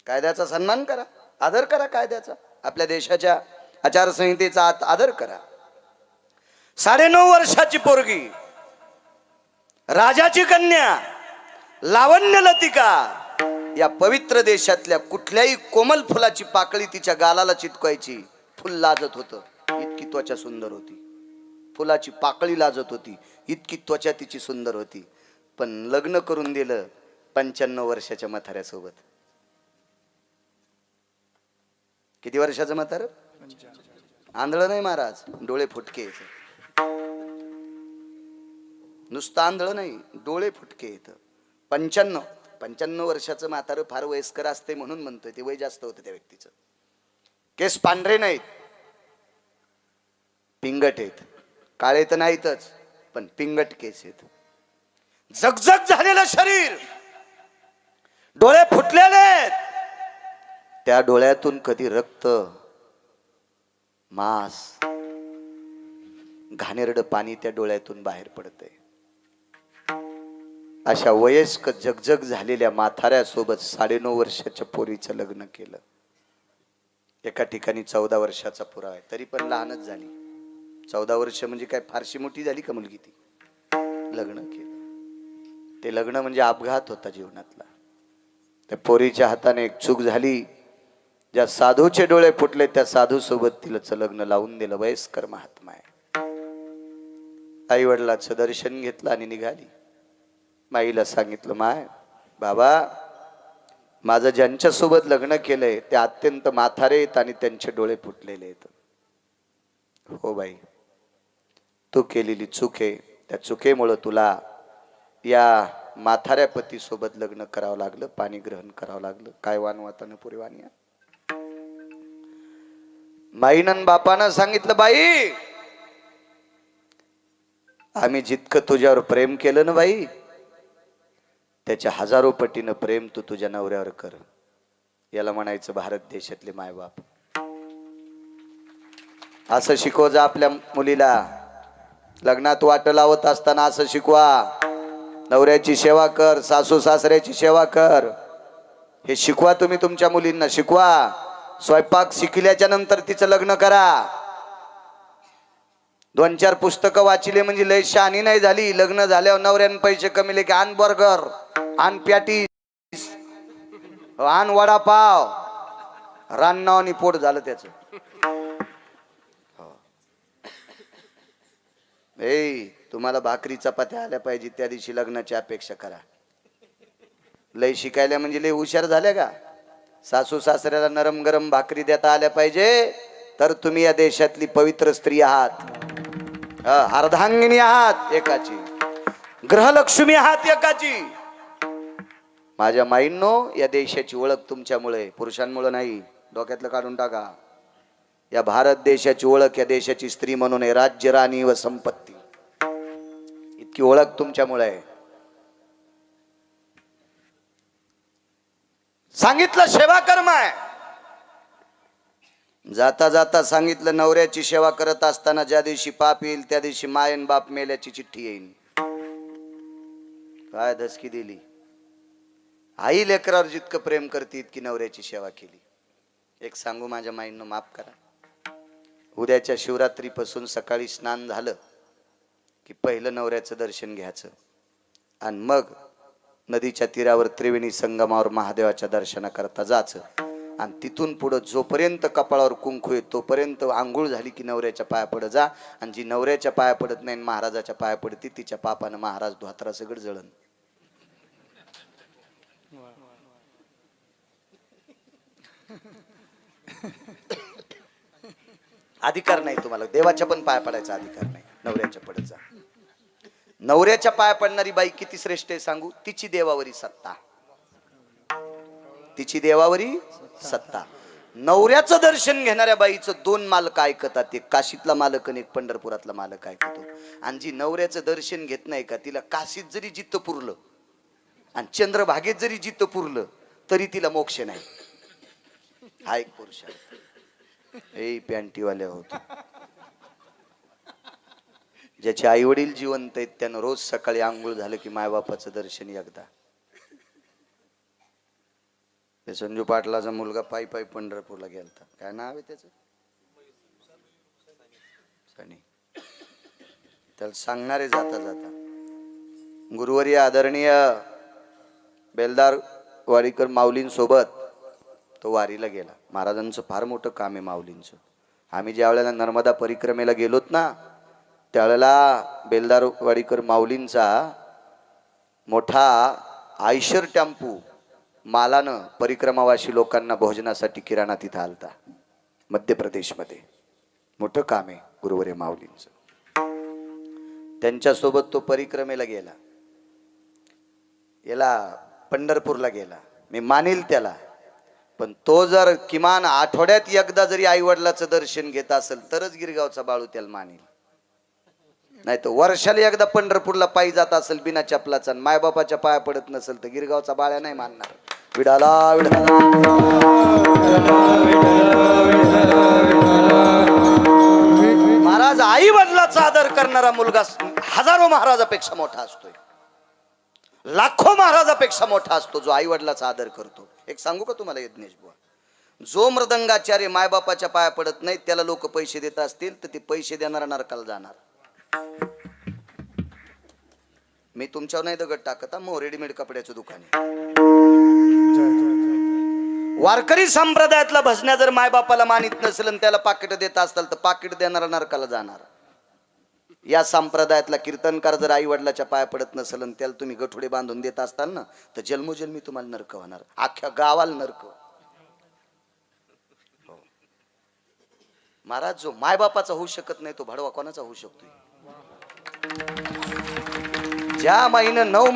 कायद्याचा सन्मान करा, आदर करा कायद्याचा. आपल्या देशाच्या आचारसंहितेचा आदर करा. 9.5 वर्षाची पोरगी, राजाची कन्या, लावण्य लतिका, या पवित्र देशातल्या कुठल्याही कोमल फुलाची पाकळी तिच्या गालाला चिटकवायची. फुल लाजत होतं, इतकी त्वचा सुंदर होती. फुलाची पाकळी लाजत होती, इतकी त्वचा तिची सुंदर होती. पण लग्न करून दिलं 95 वर्षाच्या म्हाताऱ्यासोबत. किती वर्षाचं म्हातारं? आंधळ नाही महाराज, डोळे फुटके. नुसतं आंधळ नाही, डोळे फुटके येत. 95 वर्षाचं म्हातारं फार वयस्कर असते म्हणून म्हणतोय. ते वय जास्त होतं त्या व्यक्तीचं. केस पांढरे नाहीत, पिंगट आहेत. काळे तर नाहीतच, पण पिंगट केस आहेत. जगजग झालेलं शरीर, डोळे फुटलेले, त्या डोळ्यातून कधी रक्त, मांस, घाणेरडं पाणी त्या डोळ्यातून बाहेर पडतंय. अशा वयस्क जगजग झालेल्या म्हाताऱ्यासोबत 9.5 वर्षाच्या पोरीचं लग्न केलं. एका ठिकाणी 14 वर्षाचा पुरावा आहे, तरी पण लहानच झाली. 14 वर्ष म्हणजे काय फारशी मोठी झाली का मुलगी ती? लग्न केलं. ते लग्न म्हणजे अपघात होता जीवनातला. त्या पोरीच्या हाताने एक चूक झाली. ज्या साधूचे डोळे फुटले त्या साधू सोबत तिचं लग्न लावून दिलं. वयस्कर महात्मा आहे. आई वडिलाचं दर्शन घेतलं आणि निघाली. माईला सांगितलं, माय बाबा, माझं ज्यांच्या सोबत लग्न केलंय ते अत्यंत म्हातारे आहेत आणि त्यांचे डोळे फुटलेले आहेत. हो बाई, तू केलेली चूक आहे. त्या चुकीमुळे तुला या म्हाताऱ्या पती सोबत लग्न करावं लागलं, पाणी ग्रहण करावं लागलं. काय वानवातानं पुरेवानी. माईनं बापानं सांगितलं, बाई आम्ही जितकं तुझ्यावर प्रेम केलं ना बाई, त्याच्या हजारो पटीनं प्रेम तू तुझ्या नवऱ्यावर कर. याला म्हणायचं भारत देशातले मायबाप. असं शिकवजा आपल्या मुलीला. लग्नात वाट लावत असताना असं शिकवा, नवऱ्याची सेवा कर, सासू सासऱ्याची सेवा कर. हे शिकवा तुम्ही तुमच्या मुलींना, शिकवा. स्वयंपाक शिकल्याच्या नंतर तिचं लग्न करा. 2-4 पुस्तकं वाचिले म्हणजे लय शहाणी नाही झाली. लग्न झाल्यावर नवऱ्यानं पैसे कमीले की आण बर्गर, आण पॅटीस, आण वडापाव, रान्नावानी पोट झालं त्याचं. तुम्हाला भाकरी चपात्या आल्या पाहिजे त्या दिवशी लग्नाची अपेक्षा करा. लय शिकायला म्हणजे लय हुशार झाल्या का? सासू सासऱ्याला नरम गरम भाकरी देता आल्या पाहिजे तर तुम्ही या देशातली पवित्र स्त्री आहात. अर्धांगिनी आहात एकाची, ग्रहलक्ष्मी आहात एकाची. माझ्या माईंनो, या देशाची ओळख तुमच्यामुळे, पुरुषांमुळे नाही. डोक्यातलं काढून टाका. या भारत देशाची ओळख या देशाची स्त्री म्हणून आहे. राज्य, राणी व संपत्ती, इतकी ओळख तुमच्यामुळे आहे. सांगितलं सेवा कर्म आहे. जाता जाता सांगितलं, नवऱ्याची सेवा करत असताना ज्या दिवशी पाप येईल त्या दिवशी मायन बाप मेल्याची चिठ्ठी येईल. काय धसकी दिली. आई लेकरावर जितकं प्रेम करते इतकी नवऱ्याची सेवा केली. एक सांगू माझ्या माईंनो, माफ करा. उद्याच्या शिवरात्रीपासून सकाळी स्नान झालं की पहिलं नवऱ्याचं दर्शन घ्यायचं आणि मग नदीच्या तीरावर त्रिवेणी संगमावर महादेवाच्या दर्शनाकरता जायचं. आणि तिथून पुढं जोपर्यंत कपाळावर कुंकू आहे तोपर्यंत आंघोळ झाली की नवऱ्याच्या पाया पडत जा. आणि जी नवऱ्याच्या पाया पडत नाही महाराजाच्या पाया पडती तिच्या पापानं महाराज धोत्रा सगळं जळण. अधिकार नाही तुम्हाला. देवाच्या पण पाया पडायचा अधिकार नाही. नवऱ्याच्या पडत जा. नवऱ्याच्या पाया पडणारी बाई किती श्रेष्ठ आहे सांगू. तिची देवावरी सत्ता, तिची देवावरी सत्ता. नवऱ्याचं दर्शन घेणाऱ्या बाईचं 2 मालक ऐकतात. एक काशीतला मालक आणि एक पंढरपुरातला मालक ऐकतो. आणि जी नवऱ्याचं दर्शन घेत नाही का, तिला काशीत जरी जित्त पुरलं आणि चंद्रभागेत जरी जित्त पुरलं तरी तिला मोक्ष नाही. हा एक पुरुष आहे. पॅन्टीवाल्या होते, ज्याचे आई वडील जिवंत आहेत त्यानं रोज सकाळी आंघोळ झालं की मायबापाचं दर्शन एकदा. ते संजू पाटलाचा मुलगा पायी पायी पंढरपूरला गेलता. काय नाव आहे त्याचं? सनी. त्याला सांगणारे जाता जाता, गुरुवारी आदरणीय बेलदार वारीकर माऊलींसोबत तो वारीला गेला. महाराजांचं फार मोठं काम आहे माऊलींचं. आम्ही ज्या वेळेला नर्मदा परिक्रमेला गेलोत ना त्यावेळेला बेलदार वाडीकर माऊलींचा मोठा आयशर टेम्पू मालानं परिक्रमावासी लोकांना भोजनासाठी किराणा तिथं आलता. मध्य प्रदेशमध्ये मोठं काम आहे गुरुवारी माऊलींचं. त्यांच्यासोबत तो परिक्रमेला गेला, याला पंढरपूरला गेला. मी मानील त्याला, पण तो जर किमान आठवड्यात एकदा जरी आई वडिलाचं दर्शन घेत असेल तरच गिरगावचा बाळू त्याला मानेल. नाही तर वर्षाला एकदा पंढरपूरला पायी जात असेल बिना चपलाचा, मायबापाच्या पाया पडत नसेल तर गिरगावचा बाळ्या नाही मानणार. विडाला विडाला महाराज, आई वडिलाचा आदर करणारा मुलगा हजारो महाराजापेक्षा मोठा असतोय, लाखो महाराजापेक्षा मोठा असतो जो आई वडिलाचा आदर करतो. एक सांगू का तुम्हाला यज्ञेश बुवा, जो मृदंगाचार्य मायबापाच्या पाया पडत नाही त्याला लोक पैसे देत असतील तर ते पैसे देणारा नरकाला जाणार. मी तुमच्यावर नाही दगड टाकत, मग रेडीमेड कपड्याचं दुकान आहे. वारकरी संप्रदायातला भजन्या जर मायबापाला मानित नसेल आणि त्याला पाकिट देत असताल तर पाकिट देणारा नरकाला जाणार. या संप्रदायातला कीर्तनकार जर आई वडिलाच्या पाया पडत नसेल आणि त्याला तुम्ही गठुडे बांधून देत असताल ना तर जन्मोजन्मी तुम्हाला नरक होणार, अख्ख्या गावाला नरक. महाराज जो मायबापाचा होऊ शकत नाही तो भडवा कोणाचा होऊ शकतोय? ज्या महिने 9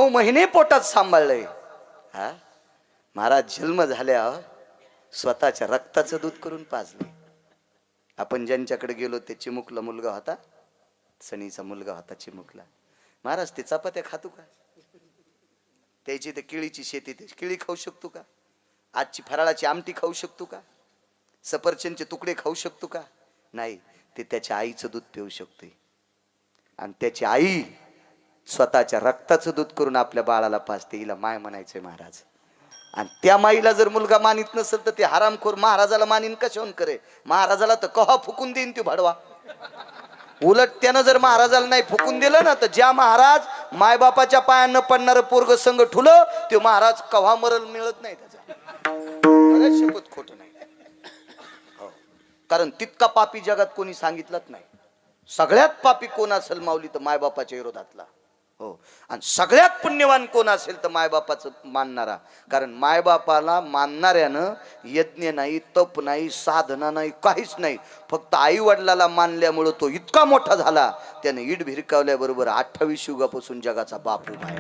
महिने पोटात सांभाळलंय, हा महाराज जन्म झाल्या स्वतःच्या रक्ताचं दूध करून पाजले. आपण ज्यांच्याकडे गेलो ते चिमुकला मुलगा होता, सनीचा मुलगा होता चिमुकला. महाराज ते चपात्या खातो का? त्याची ते केळीची शेती, ते केळी खाऊ शकतो का? आजची फराळाची आमटी खाऊ शकतो का? सफरचंदचे तुकडे खाऊ शकतो का? नाही. ते त्याच्या आईचं दूध पिऊ शकतोय आणि त्याची आई स्वतःच्या रक्ताचं दूध करून आपल्या बाळाला पाजते. हिला माय म्हणायचंय महाराज. आणि त्या माईला जर मुलगा मानित नसेल तर ते हरामखोर महाराजाला मानीन कशावून करे? महाराजाला तर कहा फुकून देईन तो भडवा. उलट त्यानं जर महाराजाला नाही फुकून दिलं ना तर ज्या महाराज मायबापाच्या पायानं पडणारं पोरग संग ठुलं ते महाराज कव्हा मरल मिळत नाही त्याचा. शपथ खोट नाही. कारण तितका पापी जगात कोणी सांगितलंच नाही. सगळ्यात पापी कोण असेल माऊली तर मायबापाच्या विरोधातला. हो. आणि सगळ्यात पुण्यवान कोण असेल तर मायबापाचं मानणारा. कारण मायबापाला मानणाऱ्यानं यज्ञ नाही, तप नाही, साधना नाही, काहीच नाही. फक्त आई वडिलाला मानल्यामुळं तो इतका मोठा झाला त्याने इड भिरकावल्याबरोबर 28 युगापासून जगाचा बाप उभा आहे.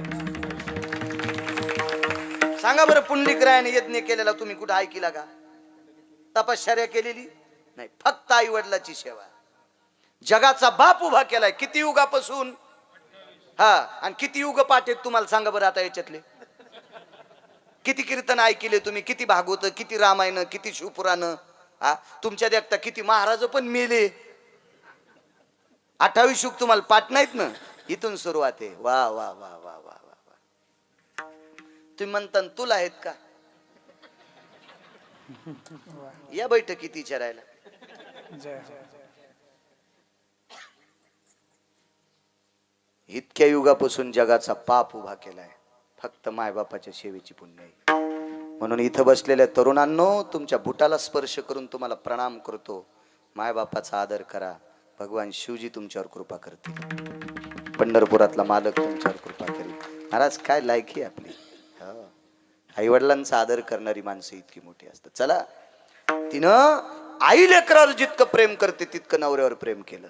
सांगा बरं, पुंडलिकरायाने यज्ञ केलेला तुम्ही कुठं ऐकला का? तपश्चर्या केलेली नाही, फक्त आई वडिलाची सेवा. जगाचा बाप उभा केलाय किती युगापासून? हा. आणि किती युग पाठ आहेत तुम्हाला सांगा बरं आता याच्यातले? किती कीर्तन ऐकले तुम्ही? किती भागवत, किती रामायण, किती शिवपुराण? हा. तुमच्या देखता किती महाराज पण मेले. 28 युग तुम्हाला पाठ नाहीत ना? इथून सुरुवात आहे. वा वा वा वा वा वा. तुम्ही म्हणता तुला आहेत का? या बैठकीत विचारायला. इतक्या युगापासून जगाचा पाप उभा केलाय फक्त मायबापाच्या सेवेची पुण्य आहे. म्हणून इथं बसलेल्या तरुणांनो, तुमच्या बुटाला स्पर्श करून तुम्हाला प्रणाम करतो. मायबापाचा आदर करा. भगवान शिवजी तुमच्यावर कृपा करतील. पंढरपुरातला मालक तुमच्यावर कृपा करेल. महाराज काय लायकी आपली. आई वडिलांचा आदर करणारी माणसं इतकी मोठी असतात. चला, तिनं आई लेकरावर जितकं प्रेम करते तितकं नवऱ्यावर प्रेम केलं.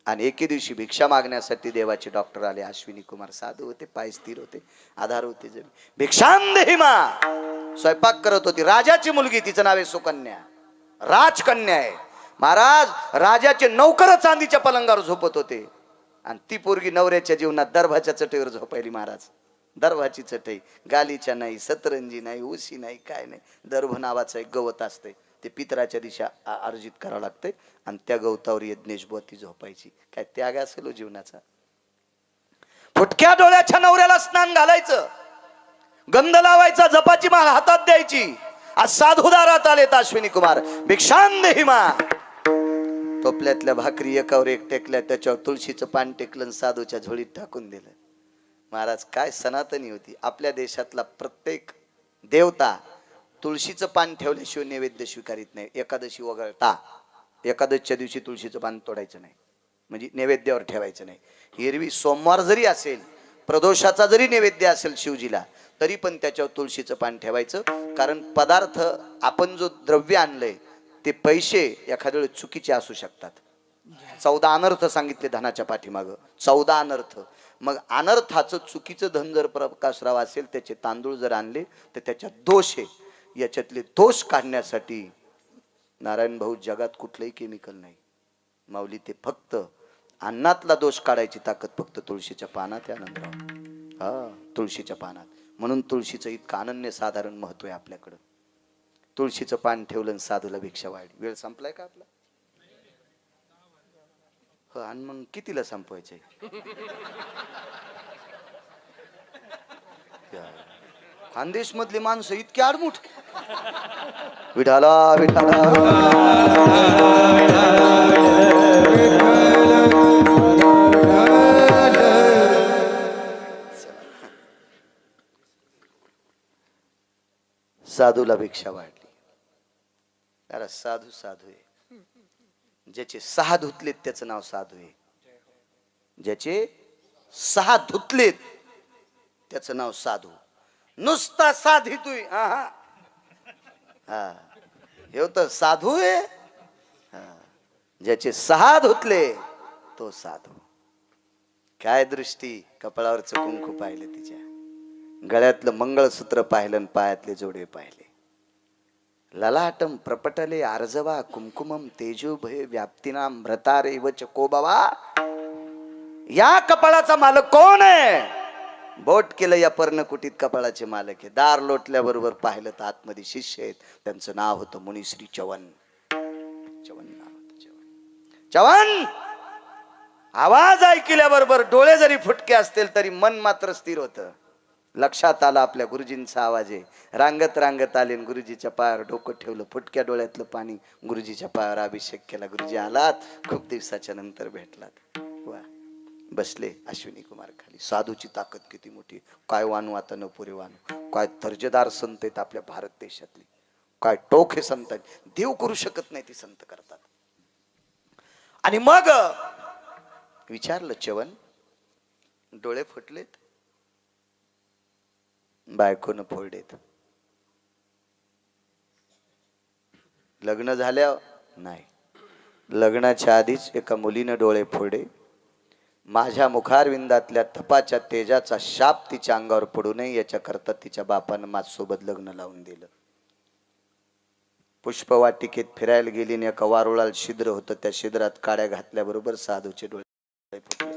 आणि एके दिवशी भिक्षा मागण्यासाठी देवाचे डॉक्टर आले. अश्विनी कुमार साधू होते, पाय स्थिर होते, आधार होते. भिक्षांदेही मा स्वयंपाक करत होती. राजाची मुलगी, तिचं नाव आहे सुकन्या, राजकन्या आहे. महाराज राजाचे नौकर चांदीच्या पलंगावर झोपत होते आणि ती पोरगी नवऱ्याच्या जीवनात दर्भाच्या चटईवर झोपायली. महाराज दर्भाची चटई, गालीच्या नाही, सतरंजी नाही, उशी नाही, काय नाही. दर्भ नावाचं एक गवत असते, ते पितराच्या दिशा अर्जित करावं लागते आणि त्या गवतावर यज्ञेश बोती झोपायची. काय त्याग असेल जीवनाचा. फुटक्या डोळ्याच्या नवऱ्याला स्नान घालायचं, गंध लावायचा, जपाची माळ हातात द्यायची. आज साधुदारात आलेत अश्विनी कुमार. भिक्षांदेही मा. टोपल्यातल्या भाकरी एकावर एक टेकल्या, त्याच्यावर तुळशीचं पान टेकलं, साधूच्या झोळीत टाकून दिलं. महाराज काय सनातनी होती. आपल्या देशातला प्रत्येक देवता तुळशीचं पान ठेवल्याशिवाय नैवेद्य स्वीकारित नाही. एकादशी वगळता एकादशीच्या दिवशी तुळशीचं पान तोडायचं नाही, म्हणजे नैवेद्यावर ठेवायचं नाही. एरवी सोमवार जरी असेल, प्रदोषाचा जरी नैवेद्य असेल शिवजीला, तरी पण त्याच्यावर तुळशीचं पान ठेवायचं. कारण पदार्थ आपण जो द्रव्य आणलंय ते पैसे एखाद्या वेळेस चुकीचे असू शकतात. 14 अनर्थ सांगितले धनाच्या पाठीमागं, 14 अनर्थ. मग अनर्थाचं चुकीचं धन जर प्रकाशराव असेल, त्याचे तांदूळ जर आणले तर त्याच्यात दोष आहे. याच्यातले दोष काढण्यासाठी नारायण भाऊ जगात कुठलंही केमिकल नाही. माऊली ते फक्त अन्नातला दोष काढायची ताकद फक्त तुळशीच्या पानात आहे आनंदराव. हा, तुळशीच्या पानात. म्हणून तुळशीचं इतकं अनन्य साधारण महत्व आहे आपल्याकडं. तुळशीचं पान ठेवलं साधूला भिक्षा वाढली. वेळ संपलाय का आपला? हो. आणि मग कितीला संपवायचंय? खानदेश मधली माणसं इतकी आडमुठ. विठाला विठाला साधूला भिक्षा वाढली. अरे साधू साधू आहे. ज्याचे 6 धुतलेत त्याचं नाव साधू आहे. ज्याचे 6 धुतलेत त्याचं नाव साधू. नुसता साधी तू हा हे तर साधू आहे. ज्याचे 6 धुतले तो साधू. काय दृष्टी. कपाळावरचं कुंकू पाहिलं, तिच्या गळ्यातलं मंगळसूत्र पाहिलं, आणि पायातले जोडे पाहिले. ललाटम प्रपटले आर्जवा कुंकुमम तेजोभय व्याप्तीनाम भ्रतारे वच कोबावा. या कपाळाचा मालक कोण आहे. बोट केलं या पर्णकुटीत कपाळाचे मालक आहे. दार लोटल्याबरोबर पाहिलं तर आतमध्ये शिष्य आहेत. त्यांचं नाव होतं मुनिश्री चवन. चवन नाव होतं. चवन. चवन आवाज ऐकल्याबरोबर डोळे जरी फुटके असतील तरी मन मात्र स्थिर होतं. लक्षात आलं आपल्या गुरुजींचा आवाज आहे. रांगत रांगत आले, गुरुजीच्या पायावर डोकं ठेवलं. फुटक्या डोळ्यातलं पाणी गुरुजीच्या पायावर अभिषेक केला. गुरुजी आलात, खूप दिवसाच्या नंतर भेटलात. वा. बसले अश्विनी कुमार खाली. साधूची ताकद किती मोठी. काय वानू आता न पुरे वानू. काय दर्जेदार संत आहेत आपल्या भारत देशातली. काय टोक हे संत आहेत. देव करू शकत नाही ती संत करतात. आणि मग विचारलं, चवन डोळे फुटलेत. बायकोनं फोडलेत. लग्न झाल्या नाही. लग्नाच्या आधीच एका मुलीनं डोळे फोडे. माझ्या मुखारविंदातल्या तपाच्या तेजाचा शाप तिच्या अंगावर पडू नये याच्याकरता तिच्या बापानं माझ्यासोबत लग्न लावून दिलं. पुष्पवाटिकेत फिरायला गेली आणि एका वारुळाला छिद्र होतं. त्या छिद्रात काड्या घातल्याबरोबर साधूचे डोळे फुटले.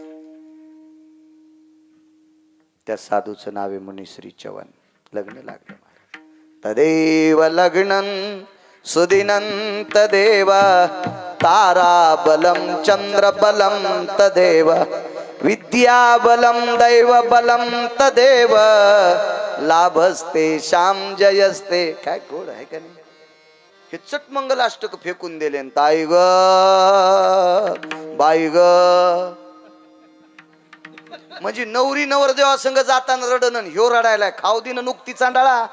त्या साधूचं नाव आहे मुनिश्री चवन. लग्न लागलं. तदेव लग्नं सुदिनं तदेव ताराबलं चंद्रबलं तदेव विद्याबलं दैवबलं तदेव लाभस्ते श्याम जयस्ते. काय गोड आहे का नाही. हे चटमंगल अष्टक फेकून दिले. ताई ग बाई ग. म्हणजे नवरी नवरदेवा संग जाताना रडणं, ह्यो रडायला खाऊ दिन नुकती चांडाळा.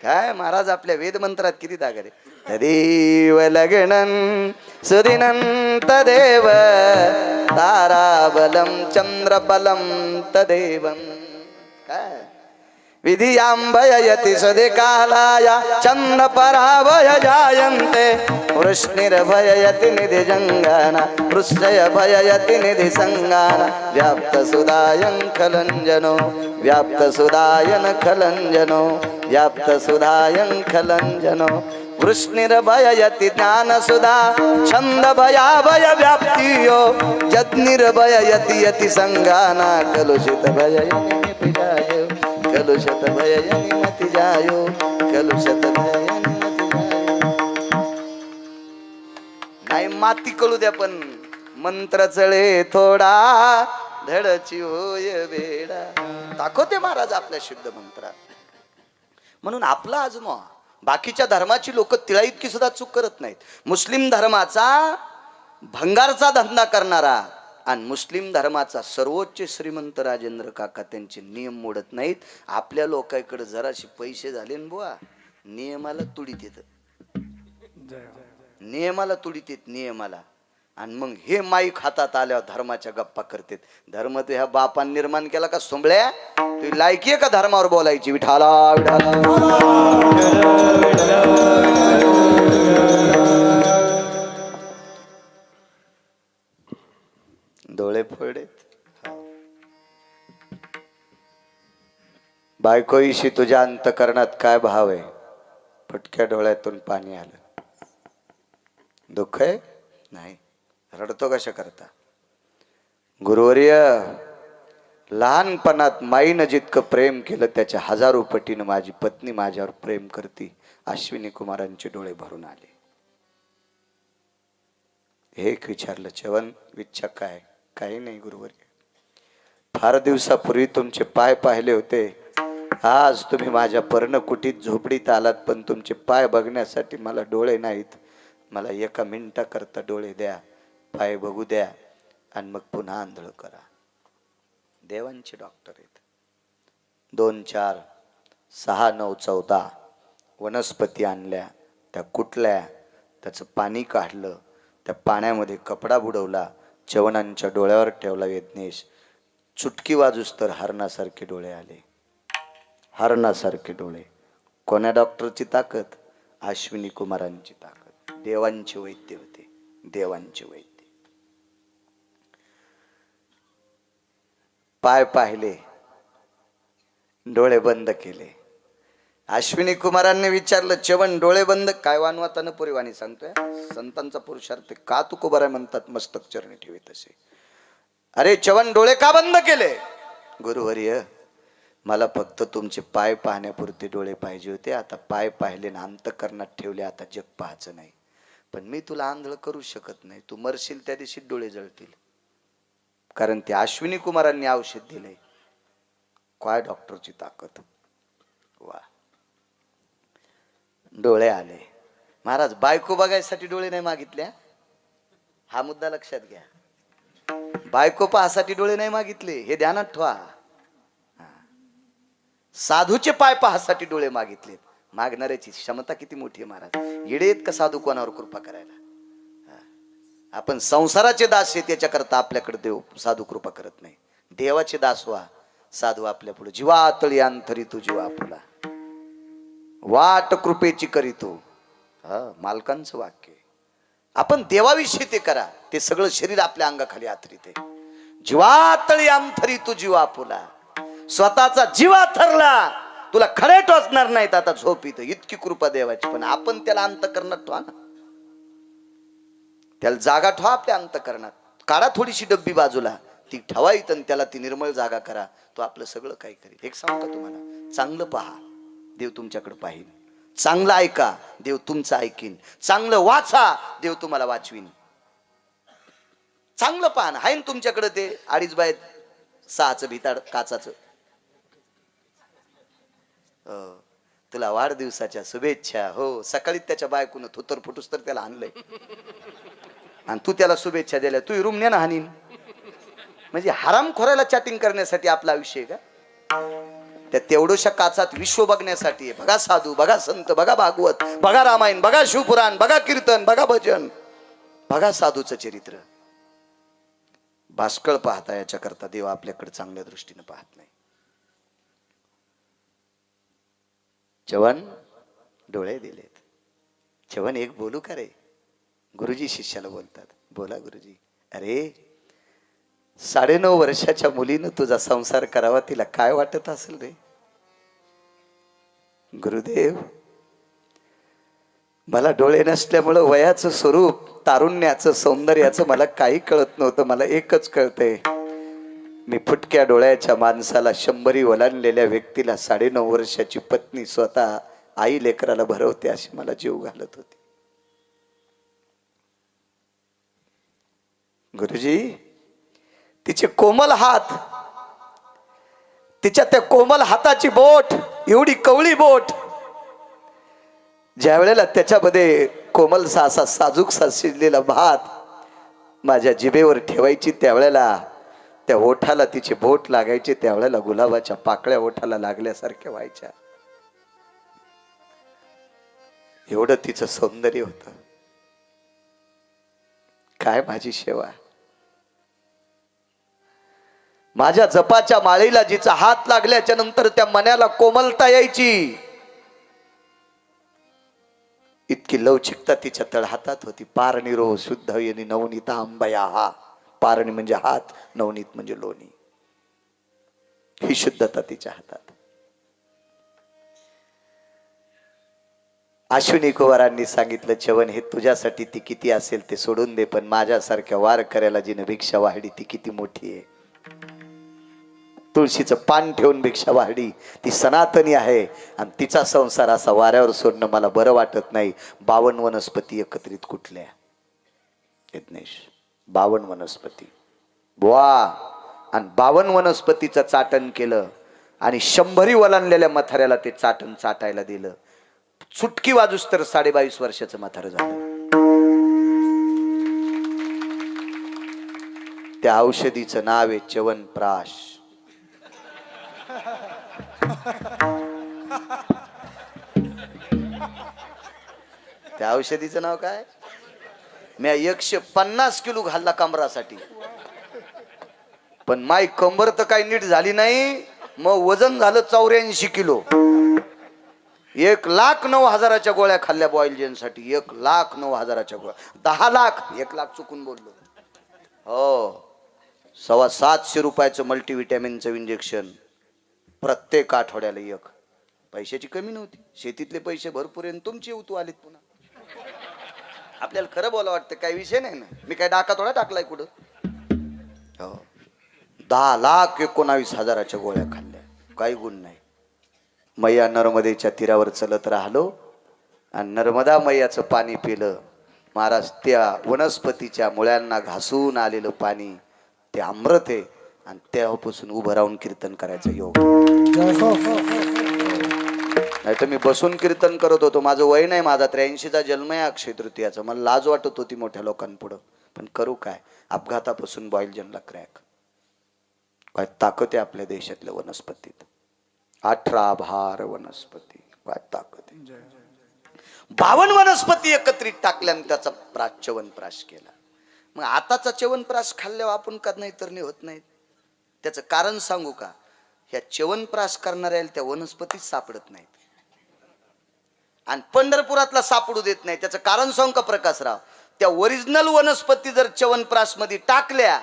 काय महाराज आपल्या वेद मंत्रात किती दागा रे. तदेव लग्नं सुदिनं तदेव ताराबलं चंद्रबलं तदेव. काय विधियांभयति सदे कालाया चंद पराभय जायन्ते वृष्णिर्भयति निधि जंगाना वृष्टय भयति निधि संगाना व्याप्त सुदायं खलंजनो व्याप्त सुदायन खलंजनो व्याप्त सुदायं खलंजनो वृष्णिर्भयति ज्ञान सुधा छंद भयाभय व्याप्तियो यज्ञिर्भयति यति संगाना कलुषित भयति पिजायो कलुषित भयति मति जायो कलुषित भयति मति जायो. नाही माती कळू द्या पण मंत्र चळे थोडा धडची होय वेडा. दाखवते महाराज आपल्या शुद्ध मंत्रात. म्हणून आपला आजमा. बाकीच्या धर्माची लोक तिळा इतकी सुद्धा चूक करत नाहीत. मुस्लिम धर्माचा भंगारचा धंदा करणारा आणि मुस्लिम धर्माचा सर्वोच्च श्रीमंत राजेंद्र काका त्यांचे नियम मोडत नाहीत. आपल्या लोकांकडे जराशी पैसे झाले न बुवा, नियमाला तुडीत येत. नियमाला तुडीत येत नियमाला. आणि मग हे माईक हातात आल्यावर धर्माच्या गप्पा करतात. धर्म तू ह्या बापान निर्माण केला का सोंबळ्या. तू लायकी आहे का धर्मावर बोलायची. विठाला विठाला डोळे फोडेत. बायकोईशी तुझ्या अंतकरणात काय भाव आहे. फुटक्या डोळ्यातून पाणी आलं. दुःख आहे नाही. रडतो कशा करता. गुरुवर्य लहानपणात माईनं जितकं प्रेम केलं त्याच्या 1000 पटीनं माझी पत्नी माझ्यावर प्रेम करते. अश्विनी कुमारांचे डोळे भरून आले. हे एक विचारलं, चवन इच्छा काय. काही नाही गुरुवर्य. फार दिवसापूर्वी तुमचे पाय पाहिले होते. आज तुम्ही माझ्या पर्णकुटीत झोपडीत आलात, पण तुमचे पाय बघण्यासाठी मला डोळे नाहीत. मला एका मिनिटाकरता डोळे द्या, पाय बघू द्या, आणि मग पुन्हा आंधळ करा. देवांचे डॉक्टर आहेत. 2, 4, 6, 9, 14 वनस्पती आणल्या, त्या कुटल्या, त्याचं पाणी काढलं, त्या पाण्यामध्ये कपडा बुडवला, चवणांच्या डोळ्यावर ठेवला. यज्ञेश चुटकी वाजूस तर हरणासारखे डोळे आले. हरणासारखे डोळे. कोण्या डॉक्टरची ताकद? अश्विनी कुमारांची ताकद. देवांचे वैद्य होते, देवांचे वैद्य. पाय पाहिले, डोळे बंद केले. अश्विनी कुमारांनी विचारलं, चवन डोळे बंद काय? वानवातानं पुरीवाणी सांगतोय, संतांचा पुरुषार्थ. का तू कुबारा म्हणतात मस्तक चरणी ठेवी तसे? अरे चवन डोळे का बंद केले? गुरुवर्य, मला फक्त तुमचे पाय पाहण्यापुरते डोळे पाहिजे होते. आता पाय पाहिले ना अंतःकरणात ठेवले, आता जग पाहायचं नाही. पण मी तुला आंधळ करू शकत नाही. तू मरशील त्या दिवशी डोळे जळतील. कारण ते अश्विनी कुमारांनी औषध दिले. काय डॉक्टरची ताकद. वा. डोळे आले. महाराज बायको बघायसाठी डोळे नाही मागितल्या, हा मुद्दा लक्षात घ्या. बायको पाहासाठी डोळे नाही मागितले, हे ध्यानात ठेवा. साधूचे पाय पाहासाठी डोळे मागितले. मागणाऱ्याची क्षमता किती मोठी आहे महाराज. येडेत का साधू कोणावर कृपा करायला? आपण संसाराचे दास आहे, त्याच्याकरता आपल्याकडे देव साधू कृपा करत नाही. देवाचे दास व्हा, साधू आपल्या पुढे. जीवा तळी अंतरी तू जीवा फुला, वाट कृपेची करी तू. मालकांचं वाक्य. आपण देवाविषयी ते करा, ते सगळं शरीर आपल्या अंगाखाली आथरीते. जीवा तळी अंतरी तू जीवा फुला. स्वतःचा जीवा थरला, तुला खडे टोचणार नाहीत. आता झोप इथं, इतकी कृपा देवाची. पण आपण त्याला अंतःकरणात ठेवा ना, त्याला जागा ठेवा आपल्या अंतःकरणात. काढा थोडीशी डब्बी बाजूला, ती ठेवा इथं, त्याला ती निर्मळ जागा करा. तो आपलं सगळं काही करेल. एक सांगू का तुम्हाला? चांगलं पहा, देव तुमच्याकडे पाहिल. चांगलं ऐका, देव तुमचं ऐकीन. चांगलं वाचा, देव तुम्हाला वाचवीन. चांगलं पहा ना. आहे ना तुमच्याकडे ते 2.5 बाय 6 भिताड काचाचं. तुला वाढदिवसाच्या शुभेच्छा. हो, सकाळी त्याच्या बायकोनं थुतर फुटूस तर त्याला आणलंय, आणि तू त्याला शुभेच्छा दिल्या. तू रूम ने ना हानीन. म्हणजे हरामखोराला चॅटिंग करण्यासाठी आपलं आयुष्य आहे का? त्या तेवढ्याशा काचात विश्व बघण्यासाठी. बघा साधू, बघा संत, बघा भागवत, बघा रामायण, बघा शिवपुराण, बघा कीर्तन, बघा भजन, बघा साधूचं चरित्र. भास्कळ पाहता याच्याकरता देव आपल्याकडे चांगल्या दृष्टीने पाहत नाही. चवन डोळे दिलेत. चवन एक बोलू का रे? गुरुजी शिष्याला बोलतात. बोला गुरुजी. अरे 9.5 वर्षाच्या मुलीनं तुझा संसार करावा, तिला काय वाटत असेल रे? गुरुदेव, मला डोळे नसल्यामुळं वयाचं स्वरूप, तारुण्याचं, सौंदर्याचं मला काही कळत नव्हतं. मला एकच कळतंय, मी फुटक्या डोळ्याच्या माणसाला, 100 ओलांडलेल्या व्यक्तीला 9.5 वर्षाची पत्नी स्वतः आई लेकराला भरवते अशी मला जीव घालत होती. गुरुजी, तिचे कोमल हात, तिच्या त्या कोमल हाताची बोट, एवढी कवळी बोट, ज्या वेळेला त्याच्यामध्ये कोमलसा असा साजूकसा शिजलेला भात माझ्या जिभेवर ठेवायची, त्यावेळेला त्या ओठाला तिचे बोट लागायचे, त्यावेळेला गुलाबाच्या पाकळ्या ओठाला लागल्यासारख्या व्हायच्या. एवढं तिचं सौंदर्य होतं. काय माझी सेवा. माझ्या जपाच्या माळीला जिचा हात लागल्याच्या नंतर त्या मण्याला कोमलता यायची, इतकी लवचिकता तिच्या तळहातात होती. पारणिरो शुद्ध येणी नवनीता अंबया. हा पारणी म्हणजे हात, नवनीत म्हणजे लोणी. ही शुद्धता तिच्या हातात. अश्विनी कुमारांनी सांगितलं, चवन हे तुझ्यासाठी ती किती असेल ते सोडून दे, पण माझ्यासारख्या वारकऱ्याला जिने भिक्षा वाढली ती किती मोठी आहे. तुळशीचं पान ठेवून भिक्षा वाढली, ती सनातनी आहे, आणि तिचा संसार असा वाऱ्यावर सोडणं मला बरं वाटत नाही. 52 वनस्पती एकत्रित कुठल्या? यज्ञेश 52 वनस्पती. बुवा आणि 52 वनस्पतीचं चाटण केलं आणि 100 वलांडलेल्या म्हाताऱ्याला ते चाटण चाटायला दिलं. चुटकी वाजूस तर 22.5 वर्षाचं म्हातारं झालं. त्या औषधीचं नाव आहे च्यवनप्राश. त्या औषधीचं नाव काय? मी 150 किलो घालला कमरासाठी, पण माय कंबर तर काही नीट झाली नाही. मग वजन झालं 84 किलो. 1,09,000च्या गोळ्या खाल्ल्या बॉयलजेनसाठी. 1,09,000च्या गोळ्या. 10 लाख, 1 लाख चुकून बोललो. हो, 750 रुपयाचं मल्टीव्हिटॅमिनचं इंजेक्शन प्रत्येक आठवड्याला एक. पैशाची कमी नव्हती, शेतीतले पैसे भरपूर आहे. तुमची उतू आलीत पुन्हा. आपल्याला खरं बोला वाटतं, काही विषय नाही ना. मी काय डाका थोडा टाकलाय कुठं. हो, 10,19,000च्या गोळ्या खाल्ल्या, काही गुण नाही. मैया नर्मदेच्या तीरावर चलत राहिलो आणि नर्मदा मैयाचं पाणी पिलं. महाराज, त्या वनस्पतीच्या मुळ्यांना घासून आलेलं पाणी ते अमृत आहे. आणि तेव्हापासून उभं राहून कीर्तन करायचं योग. नाही तर मी बसून कीर्तन करत होतो. माझं वय नाही, माझा 83चा जन्म आहे, अक्षय तृतीयाचा. मला लाज वाटत होती मोठ्या लोकांपुढं, पण करू काय. अपघातापासून बॉयलजनला क्रॅक. काय ताकद आहे आपल्या देशातल्या वनस्पतीत. 18 भार वनस्पती, काय ताकद आहे. 52 वनस्पती एकत्रित टाकल्याने त्याचा च्यवनप्राश केला. मग आताचा च्यवनप्राश खाल्ल्यावर आपण का नाही तर नाही होत नाही. त्याचं कारण सांगू का? ह्या च्यवनप्राश करणाऱ्या त्या वनस्पतीच सापडत नाहीत आणि पंढरपुरातला सापडू देत नाही. त्याचं कारण सांगू का प्रकाशराव? त्या ओरिजिनल वनस्पती जर च्यवनप्राश मध्ये टाकल्या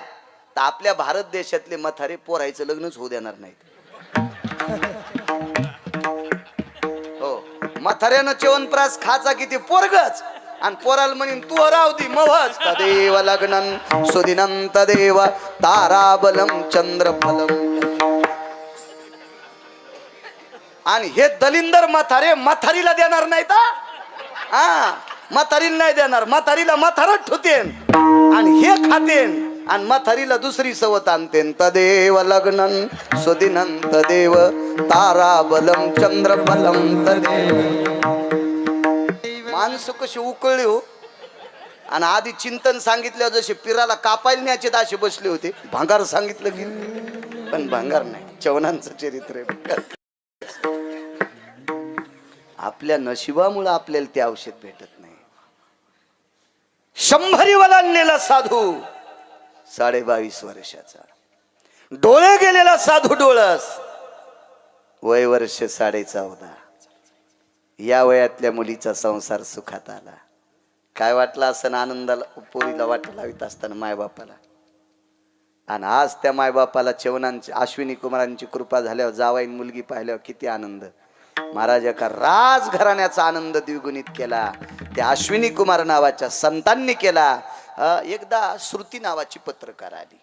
तर आपल्या भारत देशातले म्हातारे पोरायचं लग्नच होऊ देणार नाहीत. हो, म्हाताऱ्यानं च्यवनप्राश खाचा किती पोरगच. आणि पोराला म्हणून तू राव दी मवच. तदेव लग्नं सुदिनं तदेव ताराबलम चंद्रफलम. आणि हे दलिंदर म्हातारे म्हातारीला देणार नाहीत. म्हातारीला नाही देणार. म्हातारीला म्हातारच ठुतेन आणि हे खातेन आणि म्हातारीला दुसरी सवत आणतेन. तदेव लग्नं सुदिनं तदेव ताराबलम चंद्रफलम तदेव. माणसं कशी उकळली हो. आणि आधी चिंतन सांगितलं जसे पिराला कापायला न्यायचे असे बसले होते. भांगार सांगितलं की पण भांगार नाही. च्यवनांचं चरित्र आहे. आपल्या नशिबामुळे आपल्याला ते औषध भेटत नाही. 100 वलांडलेला साधू 22.5 वर्षाचा. डोळे गेलेला साधू डोळस. वय वर्ष 14.5. या वयातल्या मुलीचा संसार सुखात आला. काय वाटलं असं आनंदाला पोरीला वाट लावित असताना मायबापाला. आणि आज त्या मायबापाला च्यवनांची अश्विनी कुमारांची कृपा झाल्यावर जावाईन मुलगी पाहिल्यावर किती आनंद. महाराज एका राजघराण्याचा आनंद द्विगुणित केला त्या अश्विनी कुमार नावाच्या संतांनी केला. एकदा श्रुती नावाची पत्रकार आली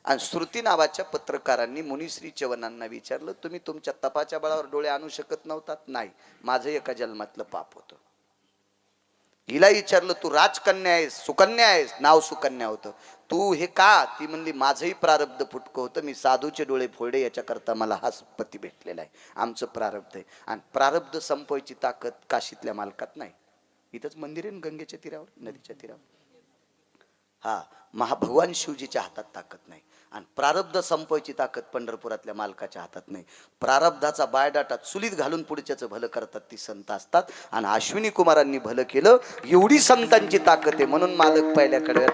आणि श्रुती नावाच्या पत्रकारांनी मुनिश्री च्यवनांना विचारलं, तुम्ही तुमच्या तपाच्या बळावर डोळे आणू शकत नव्हतात? नाही, माझं एका जन्मातलं पाप होतं. हिला विचारलं, तू राजकन्या आहेस, सुकन्या आहेस? नाव सुकन्या होतं. तू हे का? ती म्हणली, माझंही प्रारब्ध फुटकं होतं. मी साधूचे डोळे फोडे याच्याकरता मला हा पती भेटलेला आहे. आमचं प्रारब्ध आहे. आणि प्रारब्ध संपवायची ताकद काशीतल्या मालकात नाही. इथंच मंदिर आहे गंगेच्या तीरावर, नदीच्या तीरावर. भगवान शिवजीच्या हातात ताकद नाही. आणि प्रारब्ध संपवायची ताकद पंढरपुरातल्या मालकाच्या हातात नाही. प्रारब्धाचा बायोडाटा चुलीत घालून पुढच्याचं भलं करतात ती संत असतात. आणि अश्विनी कुमारांनी भलं केलं, एवढी संतांची ताकद आहे. म्हणून मालक पहिल्याकडे